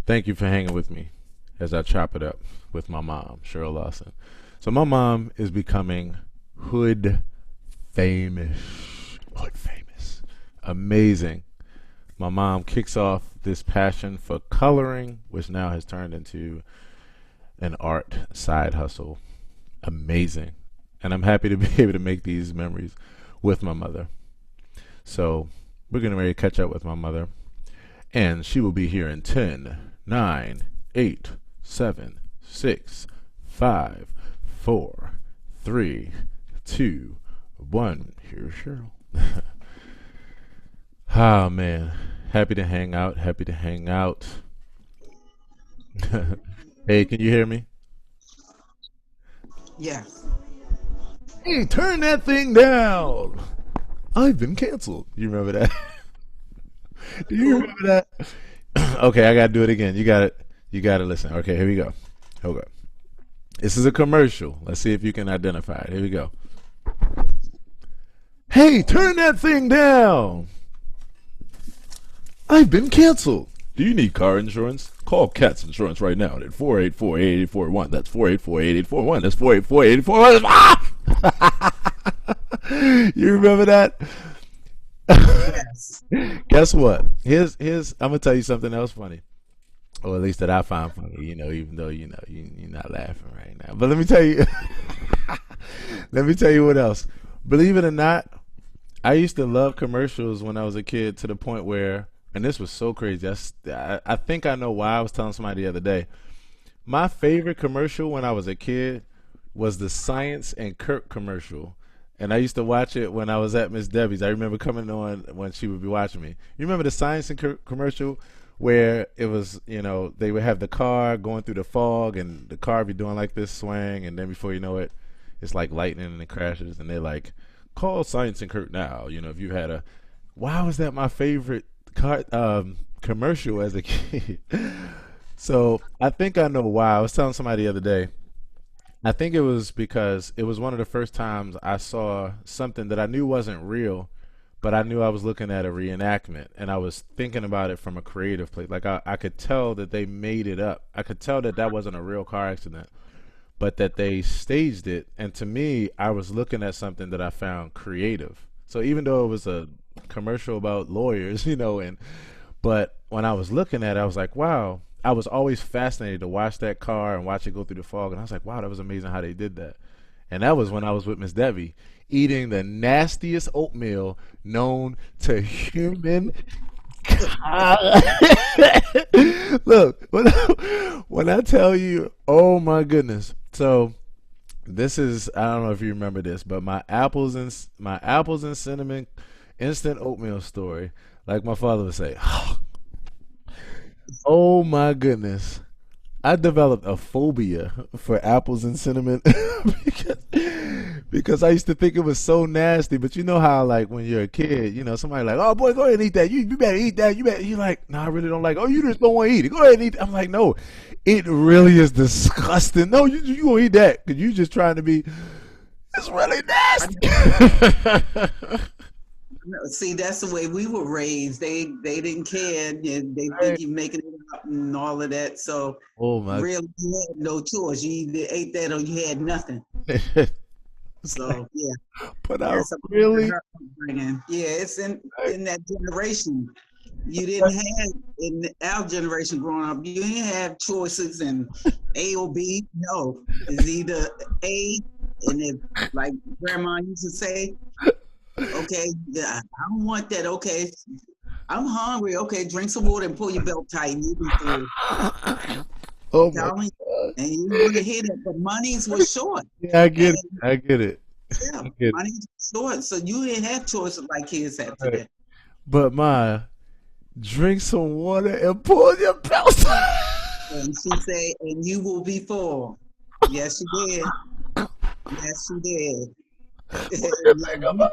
Thank you for hanging with me as I chop it up with my mom, Cheryl Lawson. So my mom is becoming hood famous. Hood famous. Amazing. My mom kicks off this passion for coloring, which now has turned into an art side hustle. Amazing. And I'm happy to be able to make these memories with my mother. So we're getting ready to catch up with my mother. And she will be here in 10, 9, 8, 7, 6, 5, 4, 3, 2, 1. Here's Cheryl. Ah, man. Happy to hang out. Happy to hang out. Hey, can you hear me? Yes. Hey, turn that thing down. I've been canceled. You remember that? Do you Who? remember that? Okay, I gotta do it again. You got it. You gotta listen. Okay, here we go. Hold up. This is a commercial. Let's see if you can identify it. Here we go. Hey, turn that thing down. I've been canceled. Do you need car insurance? Call Cats Insurance right now at 484-8841. That's 484-8841. That's 484-8841. Ah! You remember that? Yes. Guess what? Here's I'm gonna tell you something else funny. Or at least that I find funny, even though you're not laughing right now. But let me tell you let me tell you what else. Believe it or not, I used to love commercials when I was a kid to the point where, and this was so crazy. I think I know why. I was telling somebody the other day. My favorite commercial when I was a kid was the Science and Kirk commercial. And I used to watch it when I was at Miss Debbie's. I remember coming on when she would be watching me. You remember the Science and Kirk commercial where it was, they would have the car going through the fog and the car be doing like this swing, and then before you know it, it's like lightning and it crashes, and they're like, call Science and Kirk now. If you had a, why was that my favorite commercial as a kid? So I think I know why. I was telling somebody the other day. I think it was because it was one of the first times I saw something that I knew wasn't real, but I knew I was looking at a reenactment and I was thinking about it from a creative place. Like I could tell that they made it up. I could tell that that wasn't a real car accident, but that they staged it. And to me, I was looking at something that I found creative. So even though it was a commercial about lawyers, but when I was looking at it, I was like, wow. I was always fascinated to watch that car and watch it go through the fog. And I was like, wow, that was amazing how they did that. And that was when I was with Miss Debbie eating the nastiest oatmeal known to human. Look, when I tell you, oh my goodness. So this is, I don't know if you remember this, but my apples and cinnamon instant oatmeal story, like my father would say, oh my goodness. I developed a phobia for apples and cinnamon because, because I used to think it was so nasty. But you know how, like, when you're a kid, somebody like, oh boy, go ahead and eat that. You better eat that. You're like, no, I really don't like. Oh, you just don't want to eat it. Go ahead and eat it. I'm like, no, it really is disgusting. No, you gonna eat that because you just trying to be. It's really I nasty. know. See, that's the way we were raised. They didn't care, and they Right. think you're making it up and all of that. So Oh my. really, you had no choice. You either ate that or you had nothing. It's like, So yeah, but I that's a part of really. her upbringing. Yeah, it's in Right. in that generation. You didn't have in our generation growing up. You didn't have choices and A or B. No, it's either A, and if like grandma used to say, okay, yeah, I don't want that. Okay, I'm hungry. Okay, drink some water and pull your belt tight and you be through. Oh my Telling you, god. and you want to hear that, but money's was short. Yeah, I get it. And I get it. yeah, I get it. money's short. So you didn't have choices like kids have Right. today. But my drink some water and pull your belt. And she said, and you will be full. Yes, she did. Yes, she did. What do you think about?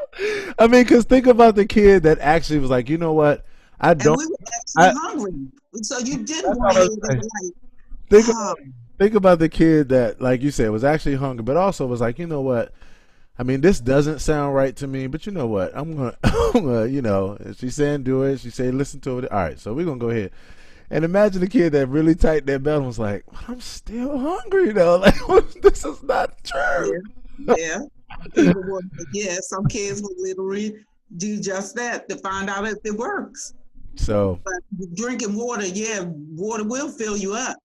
I mean, cause think about the kid that actually was like, you know what? I And don't. we were actually I. hungry. So you didn't That's want what to I hear was that saying. like, Think oh, about think about the kid that, like you said, was actually hungry, but also was like, you know what? I mean, this doesn't sound right to me, but you know what? I'm gonna, she's saying do it. She said listen to it. All right, so we're gonna go ahead. And imagine the kid that really tightened their belt and was like, "Well, I'm still hungry though. Like this is not true." Yeah, yeah. People would, yeah, some kids will literally do just that to find out if it works. So, But drinking water, yeah, water will fill you up.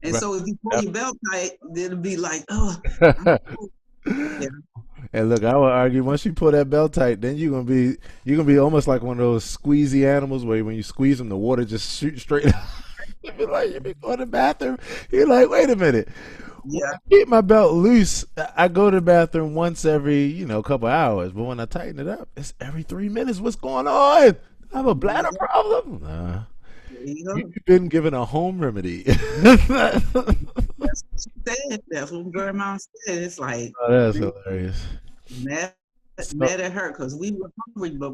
And right. so if you pull your belt tight, it'll be like, oh, I'm full. Yeah, And look, I would argue once you pull that belt tight, then you're gonna be almost like one of those squeezy animals where when you squeeze them, the water just shoots straight out. You be like, you be going to the bathroom. You're like, wait a minute. When yeah, I keep my belt loose, I go to the bathroom once every, couple hours. But when I tighten it up, it's every 3 minutes. What's going on? I have a bladder yeah. problem. Nah. There you go. You've been given a home remedy. That's what she said. That's what grandma said. It's like, Oh, that's hilarious. mad, So, mad at her because we were hungry, but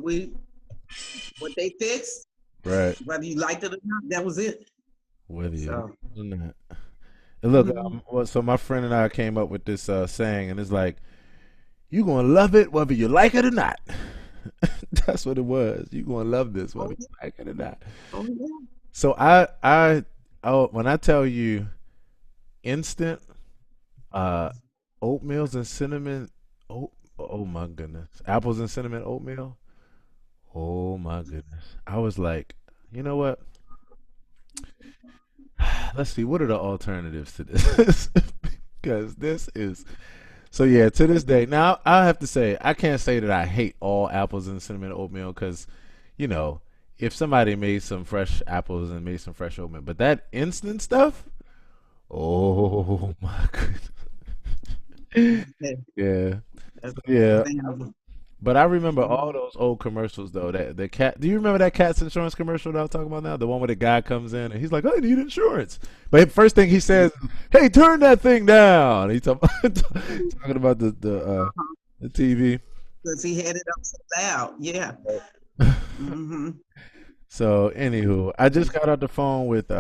what they fixed, right. whether you liked it or not, that was it. Whether you like So, it or not. And look, mhm. so my friend and I came up with this saying, and it's like, "You gonna love it whether you like it or not." That's what it was. You gonna love this whether Oh you yeah, like it or not. oh yeah. So when I tell you instant uh, oatmeals and cinnamon, oh my goodness, apples and cinnamon oatmeal. Oh my goodness, I was like, you know what? Let's see, what are the alternatives to this? Because this is so yeah, to this day. Now I have to say I can't say that I hate all apples and cinnamon oatmeal because, you know, if somebody made some fresh apples and made some fresh oatmeal, but that instant stuff, oh my goodness. Okay. Yeah. That's Yeah. understandable. But I remember all Mhm. those old commercials though. That the cat. Do you remember that cat's insurance commercial that I was talking about now? The one where the guy comes in and he's like, "I need insurance," but first thing he says, "Hey, turn that thing down." He's talking about the TV. Because he had it up so loud. Yeah. Hmm. So anywho, I just got off the phone with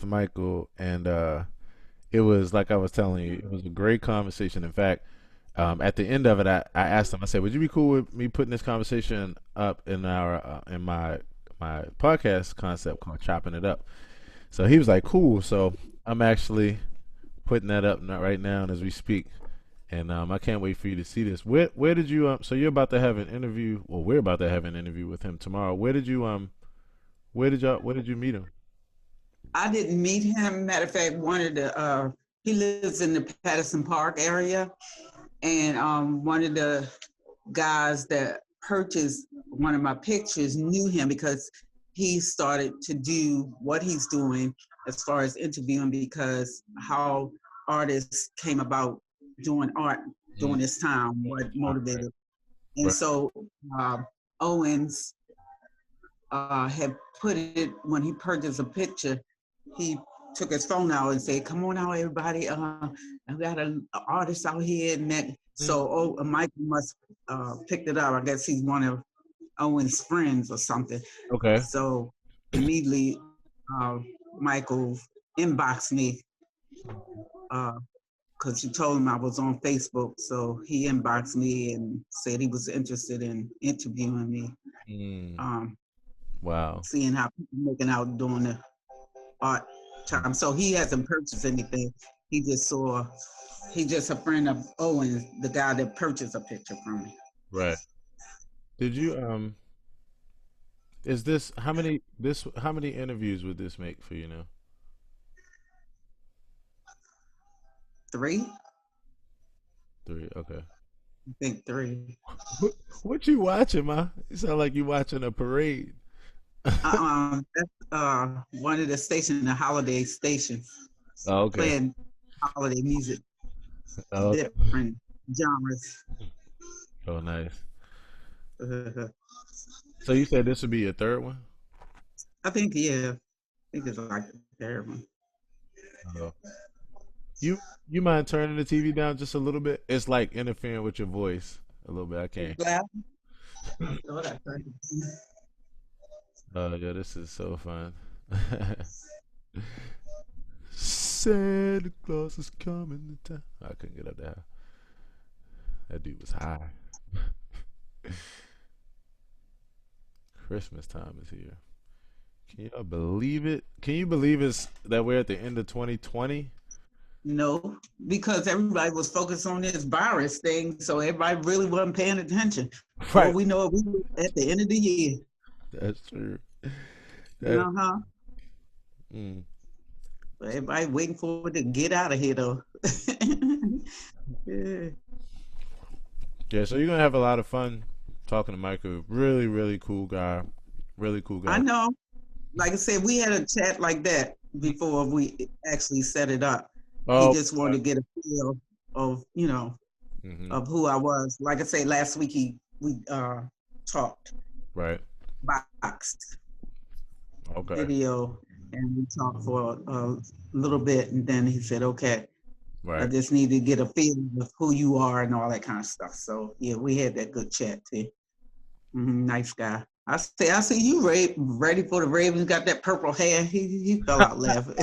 Michael, and it was like I was telling you, it was a great conversation. In fact, at the end of it, I asked him. I said, "Would you be cool with me putting this conversation up in our in my podcast concept called Chopping It Up?" So he was like, "Cool." So I'm actually putting that up right now as we speak, and I can't wait for you to see this. Where did you So you're about to have an interview? Well, we're about to have an interview with him tomorrow. Where did you meet him? I didn't meet him. Matter of fact, he lives in the Patterson Park area. And one of the guys that purchased one of my pictures knew him because he started to do what he's doing as far as interviewing because how artists came about doing art Mm, during this time, what right, motivated. And right. so Owens had put it when he purchased a picture. He took his phone out and said, "Come on out, everybody! I got an artist out here." And that, Mm, so Michael must picked it up. I guess he's one of Owen's friends or something. okay. So immediately, uh, Michael inboxed me because he told him I was on Facebook. So he inboxed me and said he was interested in interviewing me. Mm, Um, wow. Seeing how people making out during the art time. So he hasn't purchased anything. He just saw, he just a friend of Owen, the guy that purchased a picture from me. Right. Did you Is how many interviews would this make for you now? 3, Three. Okay. I think 3. What you watching, ma? You sound like you watching a parade. That's one of the stations, the holiday station, Oh, okay. playing holiday music, Oh, okay. different genres. Oh, nice. I So you said this would be your third one? think, yeah, I think it's like the third one. Oh. You you mind turning the TV down just a little bit? It's like interfering with your voice a little bit. I can't. Glad. Oh, that's right. Oh yeah, this is so fun. Santa Claus is coming to town. I couldn't get up there. That dude was high. Christmas time is here. Can y'all believe it? Can you believe it's that we're at the end of 2020? No, because everybody was focused on this virus thing, so everybody really wasn't paying attention. Before Right. we know it, we were at the end of the year. That's true. That, Uh-huh. mm. Everybody waiting for it to get out of here, though. Yeah. Yeah, so you're gonna have a lot of fun talking to Michael. Really, really cool guy. Really cool I guy. know. Like I said, we had a chat like that before we actually set it up. He Oh, just wanted to get a feel of, hmm, of who I was. Like I said, last week we talked, right. boxed Okay. video, and we talked for a little bit, and then he said, "Okay, I Right. just need to get a feel of who you are and all that kind of stuff." So yeah, we had that good chat too. Nice guy. I see you ready for the Ravens. Got that purple hair. He fell out laughing.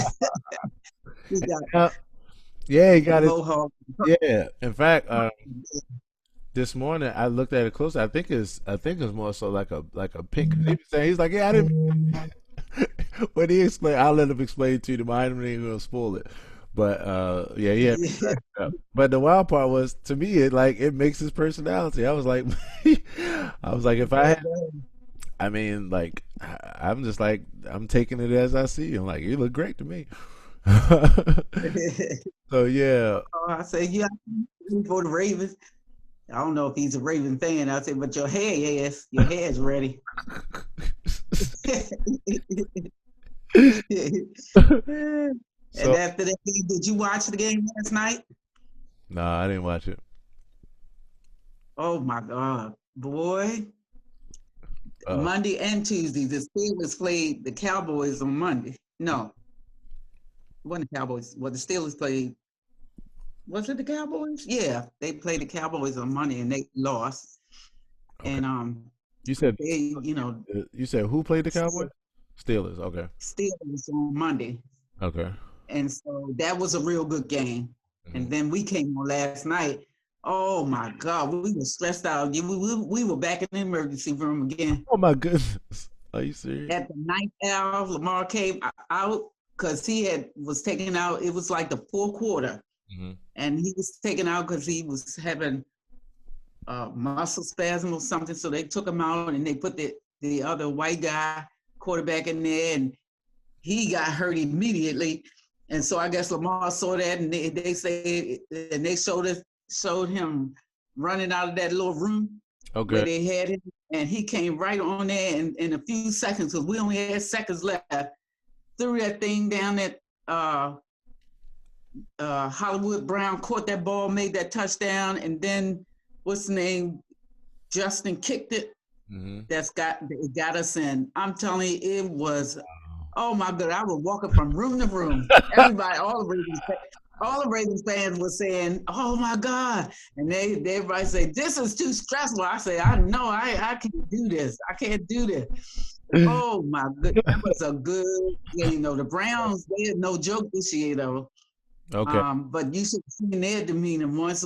He got Uh, yeah, he got his. mohawk. Yeah. In fact, this morning I looked at it closely. I think it's more so like a pink. He's like, yeah, I didn't. When he explain, I'll let him explain to you. I don't even gonna spoil it. But yeah, yeah. Yeah. But the wild part was to me, it makes his personality. I was like, I was like, if I had, I mean, I'm just like, I'm taking it as I see. I'm like, you look great to me. So yeah, I said, yeah, for the Ravens. I don't know if he's a Raven fan. I said, but your hair's ready. And so after that, did you watch the game last night? no, I didn't watch it. Oh my God, boy! Uh, Monday and Tuesday, the Steelers played the Cowboys on Monday. No, it wasn't the Cowboys. Well, the Steelers played. Was it the Cowboys? Yeah, they played the Cowboys on Monday and they lost. okay. And You said they, you said who played the Cowboys? still Steelers. Okay. Steelers on Monday. Okay. And so that was a real good game. Hmm. And then we came on last night. Oh my God, we were stressed out. We were back in the emergency room again. Oh my goodness. Are you serious? At the ninth hour, Lamar came out because was taken out. It was like the fourth quarter. Hmm. And he was taken out because he was having muscle spasm or something. So they took him out and they put the other white guy quarterback in there, and he got hurt immediately. And so I guess Lamar saw that, and they say, and they showed him running out of that little room where Okay. they had him, and he came right on there in a few seconds because we only had seconds left. Threw that thing down at Hollywood Brown, caught that ball, made that touchdown, and then what's the name? Justin kicked it. Hmm. It got us in. I'm telling you, it was. Oh my God! I was walking from room to room. Everybody, all the Ravens fans were saying, "Oh my God!" And everybody say, "This is too stressful." I say, "I know, I can't do this. I can't do this." Oh my God, that was a good. Yeah, the Browns, they had no joke this year though. Okay. But you should have seen their demeanor once,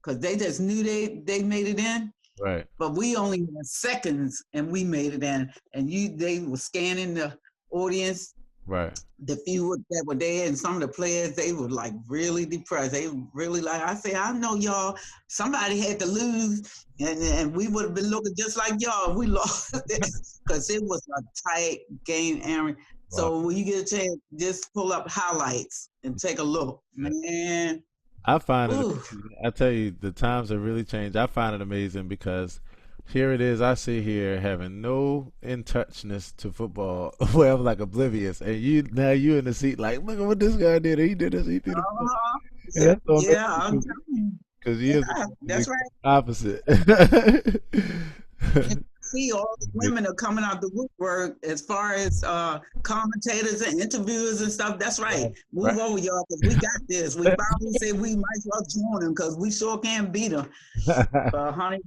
because they just knew they made it in. Right. But we only had seconds, and we made it in. And they were scanning the audience, Right. the few that were there, and some of the players, they were like really depressed. They really I say, I know y'all, somebody had to lose, and we would have been looking just like y'all if we lost because it was a tight game, Aaron. Wow. So when you get a chance, just pull up highlights and take a look. Man, I find it ooh. amazing. I tell you, the times have really changed. I find it amazing because here it is. I sit here having no in touchness to football, where I'm like oblivious, and you in the seat like, look at what this guy did. He did this. He did it. And that's so Yeah, I'm amazing telling you. because years Yeah, ago, it was that's right. the opposite. And see, all the women are coming out the woodwork as far as commentators and interviewers and stuff. That's right. Right. Move over, y'all, because we got this. We finally said we might as well join them because we sure can't beat them. But honey,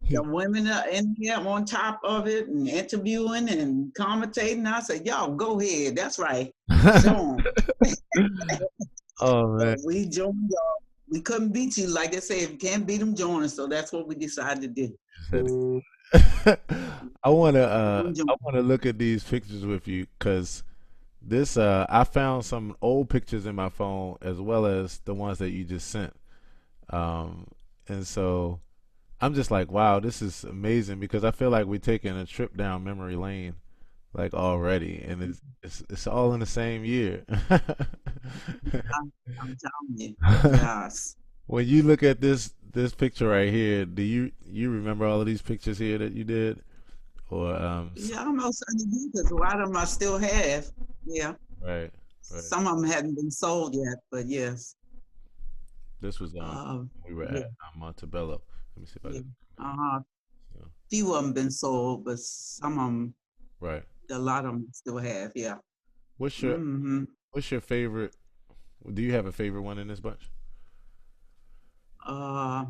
the women are in here on top of it and interviewing and commentating. I said, y'all go ahead. That's right. Join. Oh man. We joined y'all. We couldn't beat you. Like I said, if you can't beat them, join us. So that's what we decided to do. I wanna look at these pictures with you because this I found some old pictures in my phone as well as the ones that you just sent. Um, and so I'm just like, wow, this is amazing because I feel like we're taking a trip down memory lane like already, and it's all in the same year. I'm telling you. Yes. When you look at this picture right here, do you remember all of these pictures here that you did, or Yeah, I most certainly do because a lot of them I still have. Yeah. right, right. Some of them hadn't been sold yet, but yes. This was we were Yeah, at Montebello. Let me see if I yeah. can. Uh-huh. Yeah. Few of them been sold, but some of them, Right. a lot of them still have. Yeah. What's your Mm-hmm. What's your favorite? Do you have a favorite one in this bunch? Uh,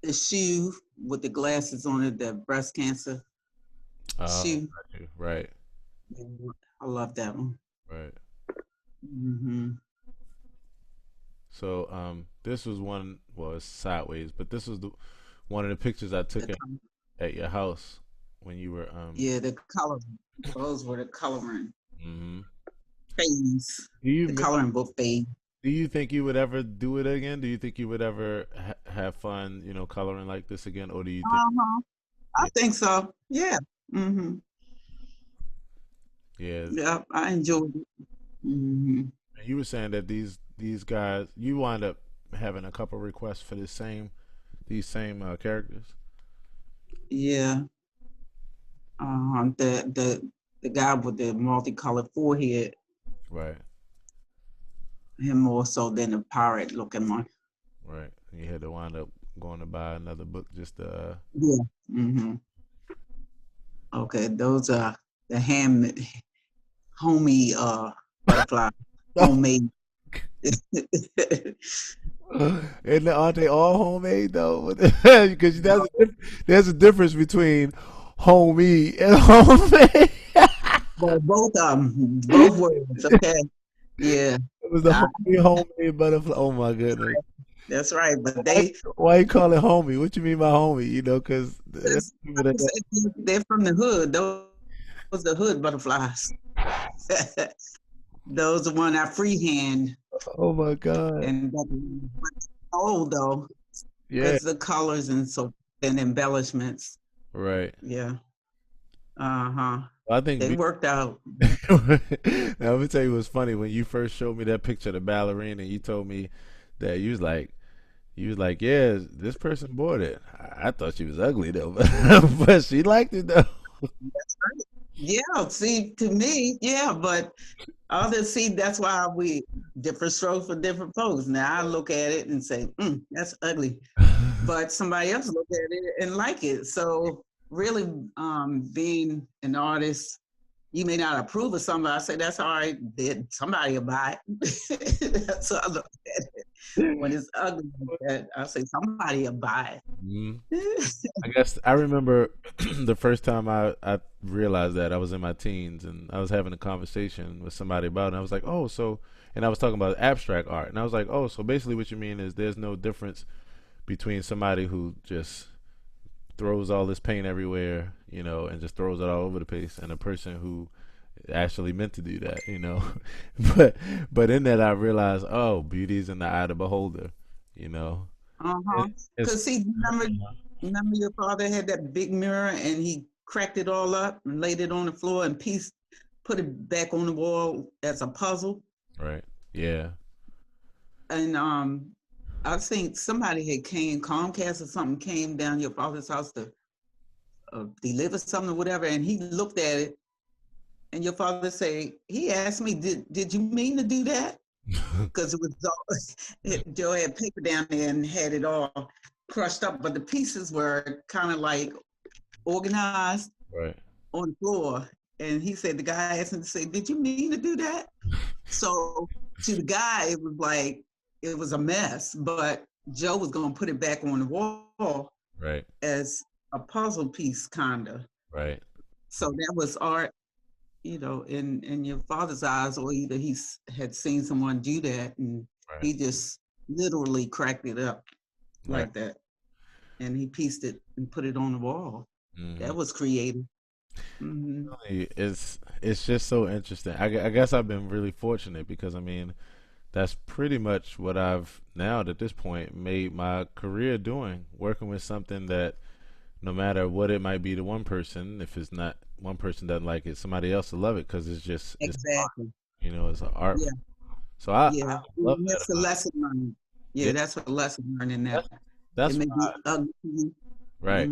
the shoe with the glasses on it, the breast cancer Oh, shoe. got you. Right, Yeah, I love that one. right. Mm-hmm. So this was one. Well, it's sideways, but this was the one of the pictures I The took color, at your house when you were yeah, the color. Those were the coloring hmm phase. Do you The coloring book phase. do you think you would ever do it again? Do you think you would ever have fun, coloring like this again, or do you think? Uh-huh. I Yeah, think so. Yeah. Mm-hmm. yeah. Yeah, I enjoyed it. Mm-hmm. And you were saying that these guys, you wind up having a couple requests for these same characters. Yeah. The guy with the multicolored forehead, Right, him more so than the pirate looking one. right. And you had to wind up going to buy another book just to. Yeah. Mm-hmm. Okay, those are the hand homey butterfly homemade. And aren't they all homemade though? Because there's a difference between homey and homemade. Well, both of them, both words. Okay. Yeah. It was the I- homemade butterfly. Oh my goodness. that's right. But Why, they, why you call it homie? What you mean by homie? Because that's people like I that. said, they're from the hood. Those are hood butterflies. Those are one I freehand Oh my God. and old though, Yeah. because the colors and so and embellishments. Right. Yeah. Uh-huh. I think. They worked out. Now, let me tell you what's funny. When you first showed me that picture of the ballerina, you told me that you was like, yeah, this person bought it. I thought she was ugly though, but she liked it though. Yeah, see, to me, yeah, but others see that's why we different strokes for different folks. Now I look at it and say, that's ugly. But somebody else look at it and like it. So really being an artist, you may not approve of something. I say that's all right. Did somebody will buy it? That's how I look at it. When it's ugly like that, I say somebody will buy Mhm. it. I guess I remember the first time I realized that I was in my teens and I was having a conversation with somebody about it. And I was like, oh, so, and I was talking about abstract art. And I was like, oh, so basically what you mean is there's no difference between somebody who just throws all this paint everywhere, and just throws it all over the place, and a person who actually meant to do that. but but in that I realized, oh, beauty's in the eye of the beholder, you know. Uh-huh. It, it's Cause see, remember your father had that big mirror and he cracked it all up and laid it on the floor and put it back on the wall as a puzzle. right, yeah, And I think somebody had came, Comcast or something came down your father's house to deliver something or whatever, and he looked at it and your father said, he asked me, did you mean to do that? Because it was all, Joe had paper down there and had it all crushed up, but the pieces were kind of like organized right, on the floor. And he said, the guy asked him to say, did you mean to do that? So to the guy, it was like, it was a mess, but Joe was going to put it back on the wall right, as a puzzle piece, kind of. right, So that was art, in your father's eyes, or either had seen someone do that and right, he just literally cracked it up right. like that. and he pieced it and put it on the wall. Hmm. That was creative. Hmm. It's just so interesting. I guess I've been really fortunate because I mean that's pretty much what I've now at this point made my career doing, working with something that no matter what it might be to one person, if it's not one person doesn't like it, somebody else will love it because it's art, Exactly. it's an art. Yeah. So I Yeah. love And that that's a about lesson learned. it. Yeah, that's a lesson learned in that. That's It that's may why, be ugly to you, right,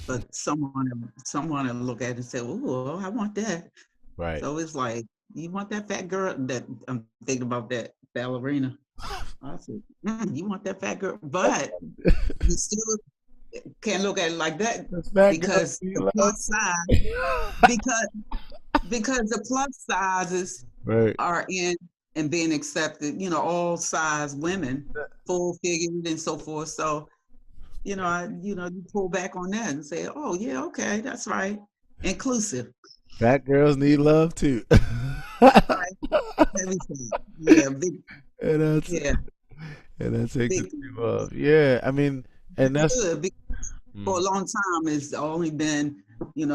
but someone will look at it and say, "Oh, I want that." right. So it's like, you want that fat girl? That I'm thinking about that ballerina. I said, you want that fat girl? But you still can't look at it like that That's that girl because you the love. plus size, because the plus sizes Right. are in and being accepted. All size women, full figured and so forth. So you pull back on that and say, oh yeah, okay, that's right, inclusive. Fat girls need love too. Right. Everything. Yeah, big. and that's Yeah, and that takes the big. name of yeah. I mean, and That's that's good. For a mm, long time, it's only been,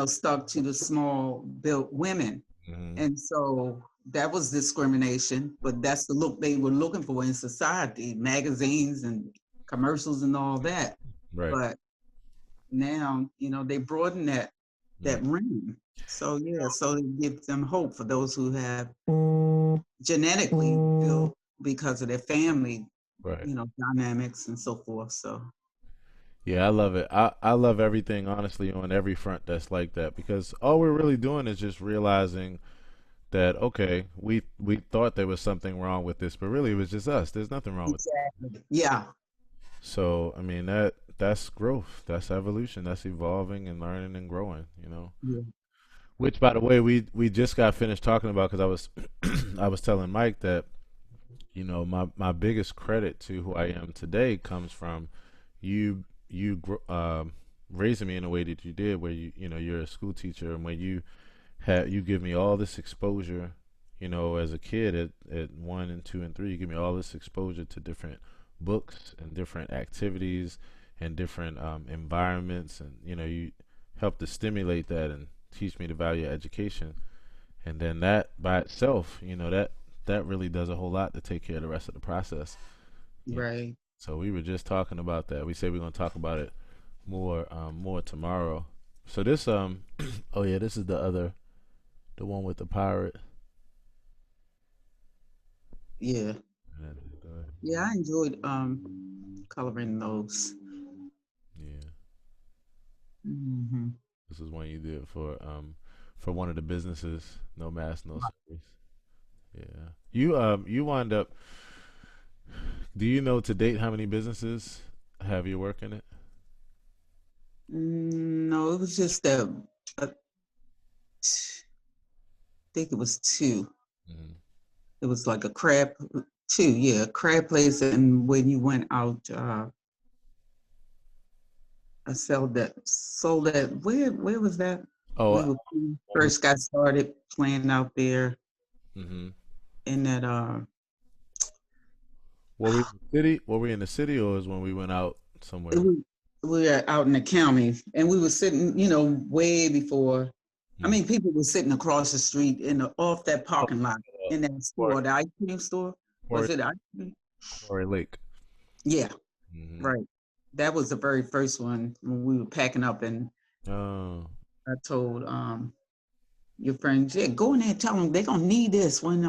stuck to the small built women. mm, And so that was discrimination, but that's the look they were looking for in society, magazines and commercials and all that. right. But now, they broaden that Mm, rim. So yeah, so it gives them hope for those who have genetically built because of their family, right. dynamics and so forth. So Yeah, I love it. I love everything honestly on every front that's like that because all we're really doing is just realizing that okay, we thought there was something wrong with this, but really it was just us. There's nothing wrong with it. exactly. Yeah. So, I mean that's growth. That's evolution. That's evolving and learning and growing. Yeah. Which by the way, we just got finished talking about cuz I was I was telling Mike that my biggest credit to who I am today comes from you raising me in a way that you did where you're a school teacher and when you give me all this exposure as a kid at 1 and 2 and 3 you give me all this exposure to different books and different activities and different environments and you help to stimulate that and teach me the value of education and then that by itself that really does a whole lot to take care of the rest of the process. you know. Right. So we were just talking about that. We said we're gonna talk about it more tomorrow. So this oh yeah, this is the one with the pirate. Yeah. Yeah, I enjoyed coloring those. Yeah, Hmm. this is one you did for one of the businesses. No mask, no service. Yeah, you wind up. Do you know to date how many businesses have your work in it? No, it was just I think it was two. Hmm. It was like a crab, two, yeah, crab place. And when you went out, I sold that. Where was that? Oh, We were first got started playing out there mm-hmm. in that. Were we in the city? Were we in the city, or was when we went out somewhere? we, we were out in the county, and we were sitting, way before. I Hmm. mean, people were sitting across the street off that Oh, parking lot in that Quarry, store, the ice cream store. Was Quarry, it ice cream? Quarry Lake. Yeah, Hmm. right. That was the very first one when we were packing up, and Oh, I told your friends, yeah, go in there and tell them they're gonna need this when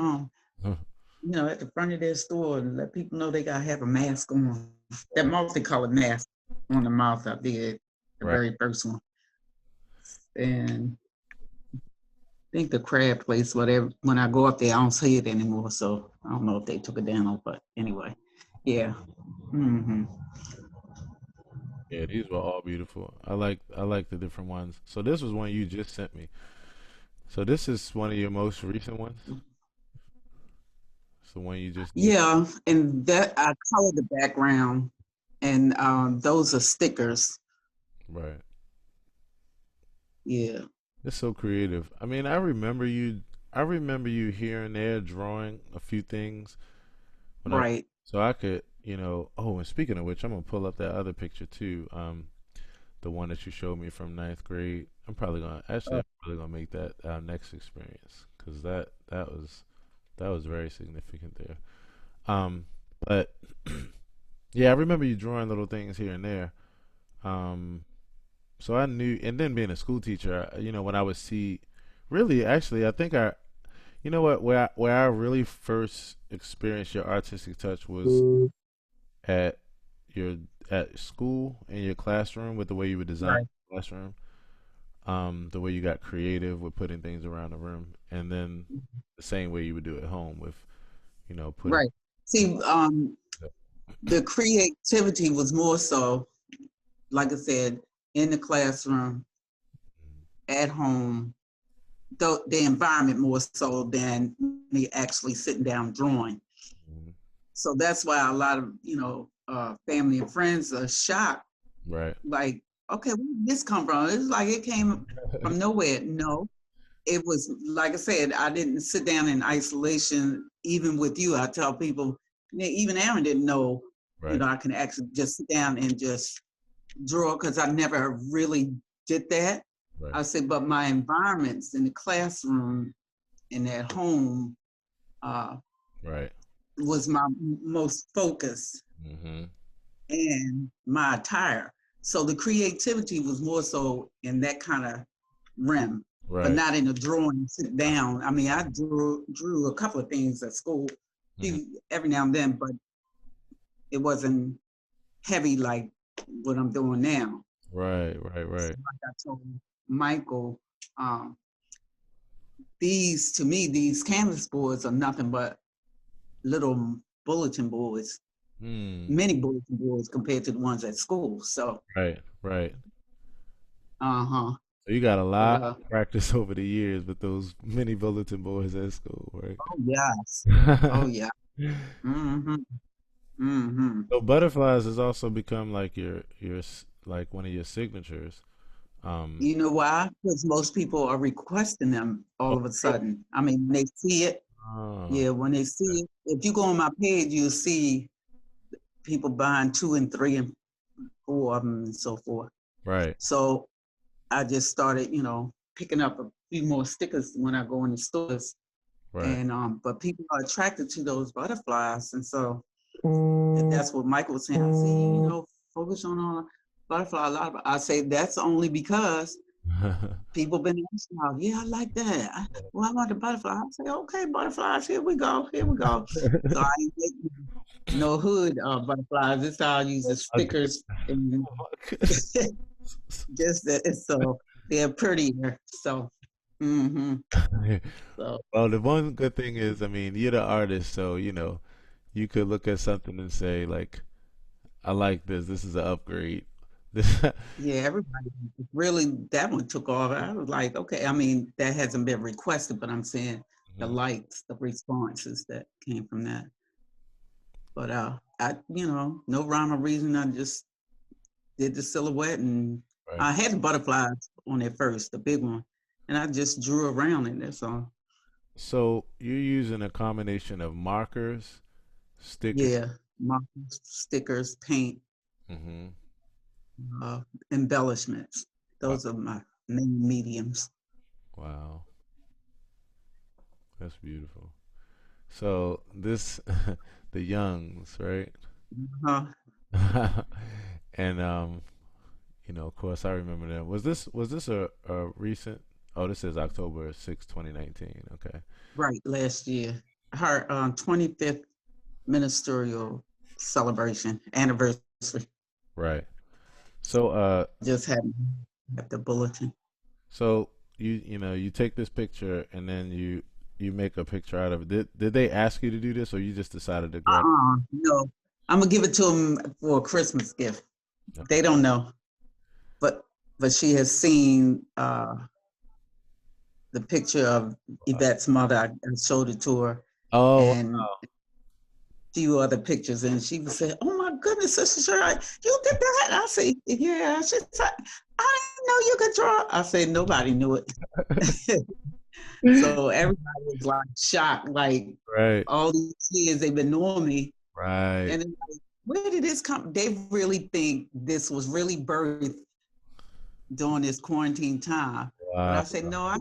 at the front of their store and let people know they gotta have a mask on. That right, multicolored mask on the mouth I did, the right. very first one. And I think the crab place, whatever, when I go up there, I don't see it anymore. So I don't know if they took it down, but anyway. Yeah. Hmm. Yeah, these were all beautiful. I like the different ones. So this was one you just sent me. So this is one of your most recent ones. It's the one you just did. Yeah. And that I colored the background, and those are stickers. Right. Yeah. It's so creative. I mean, I remember you here and there drawing a few things when I Right. so I could Oh, and speaking of which, I'm gonna pull up that other picture too. The one that you showed me from ninth grade. I'm probably gonna make that our next experience because that was very significant there. Um, but yeah, I remember you drawing little things here and there. Um, so I knew, and then being a school teacher, when I would see, really, actually, I think you know what, where I really first experienced your artistic touch was at your at school in your classroom with the way you would design Right. the classroom, the way you got creative with putting things around the room, and then the same way you would do at home with, putting. Right. See, the creativity was more so, like I said, in the classroom, at home, the environment more so than me actually sitting down drawing. Mhm. So that's why a lot of, family and friends are shocked. Right. Like, okay, where did this come from? It's like it came from nowhere. No, it was, like I said, I didn't sit down in isolation. Even with you, I tell people, even Aaron didn't know, Right. I can actually just sit down and just draw because I never really did that. Right. I said, but my environments in the classroom and at home uh, Right. was my most focus, Hmm. and my attire. So the creativity was more so in that kind of realm, but Right. not in a drawing sit down. I mean, I drew a couple of things at school Hmm. every now and then, but it wasn't heavy like what I'm doing now. Right. Right. So Right. like I told Michael, um, these to me, these canvas boards are nothing but little bulletin boards, Hmm. mini bulletin boards compared to the ones at school. So, Right. Right. uh-huh. So you got a But lot of practice over the years with those mini bulletin boards at school, oh yes. Oh right? yeah. Mm-hmm. Mm-hmm. So butterflies has also become like like one of your signatures. Um, You know why? Because most people are requesting them all oh, of a really? sudden. I mean, when they see it, Oh, yeah, when they see it, if you go on my page, you'll see people buying 2 and 3 and 4 of them and so forth. right, So I just started, picking up a few more stickers when I go in the stores. right. And but people are attracted to those butterflies. And so that's what Michael was saying. I say, focus on a butterfly. A lot of I say that's only because people been asking out, yeah, I like that. Well, I want the butterfly. I say, okay, butterflies, here we go, here we go. So I ain't making no hood butterflies. This how I use the Okay. stickers and Oh my goodness. just that, so they're prettier. So, so Well, the one good thing is, I mean, you're the artist, so you could look at something and say like, I like this. This is an upgrade. This, yeah, everybody really that one took off. I was like, okay, I mean, that hasn't been requested, but I'm saying the Mhm. likes, the responses that came from that. But I, no rhyme or reason. I just did the silhouette, and Right. I had the butterflies on it first, the big one, and I just drew around it. That's all. So you're using a combination of markers, stickers. Yeah, markers, stickers, paint, Hmm. uh, embellishments. Wow. Those are my main mediums. Wow. That's beautiful. So this, the Youngs, right? Uh, And of course, I remember that. Was this a recent? Oh, this is October 6, 2019. Okay. right, last year, her 25th ministerial celebration anniversary. Right. So Just had at the bulletin. so you take this picture and then you make a picture out of it. Did they ask you to do this or you just decided to grab? No, I'm gonna give it to them for a Christmas gift. They Okay. don't know, but she has seen the picture of Yvette's mother. I showed it to her, Oh, and a few other pictures, and she would say, "Oh my goodness, Sister Cheryl, you did that?" I say, "Yeah." She said, "I didn't know you could draw." I said, "Nobody knew it." wow. So everybody was like shocked, like Right. all these years they've been knowing me, Right. and where did this come? They really think this was really birthed during this quarantine time. But Wow. I said, no, I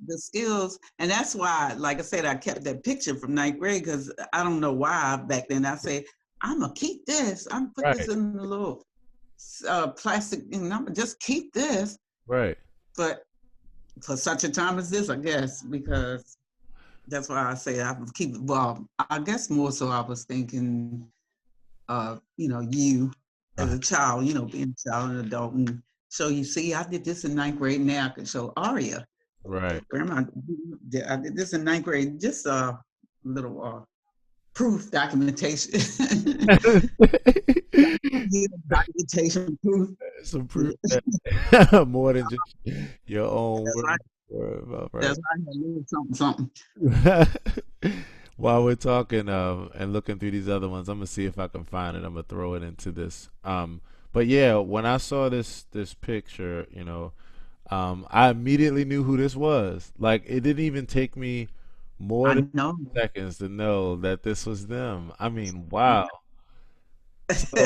the skills. And that's why, like I said, I kept that picture from ninth grade because I don't know why back then. I said, I'm going to keep this. I'm going to put this Right. in the little plastic, and I'm going to just keep this. Right. But for such a time as this, I guess, because that's why I say I keep, well, I guess more so I was thinking, you as Uh, a child, being a child and adult. And so you see, I did this in ninth grade. Now I can show Aria. right. Grandma, I did this in ninth grade. Just a little proof documentation. Documentation proof. Some proof That's that more than just your own right. word, right? That's right. A little something, something. While we're talking and looking through these other ones, I'm gonna see if I can find it. I'm gonna throw it into this. But yeah, when I saw this picture, I immediately knew who this was. Like it didn't even take me more I than know. seconds to know that this was them. I mean, wow. So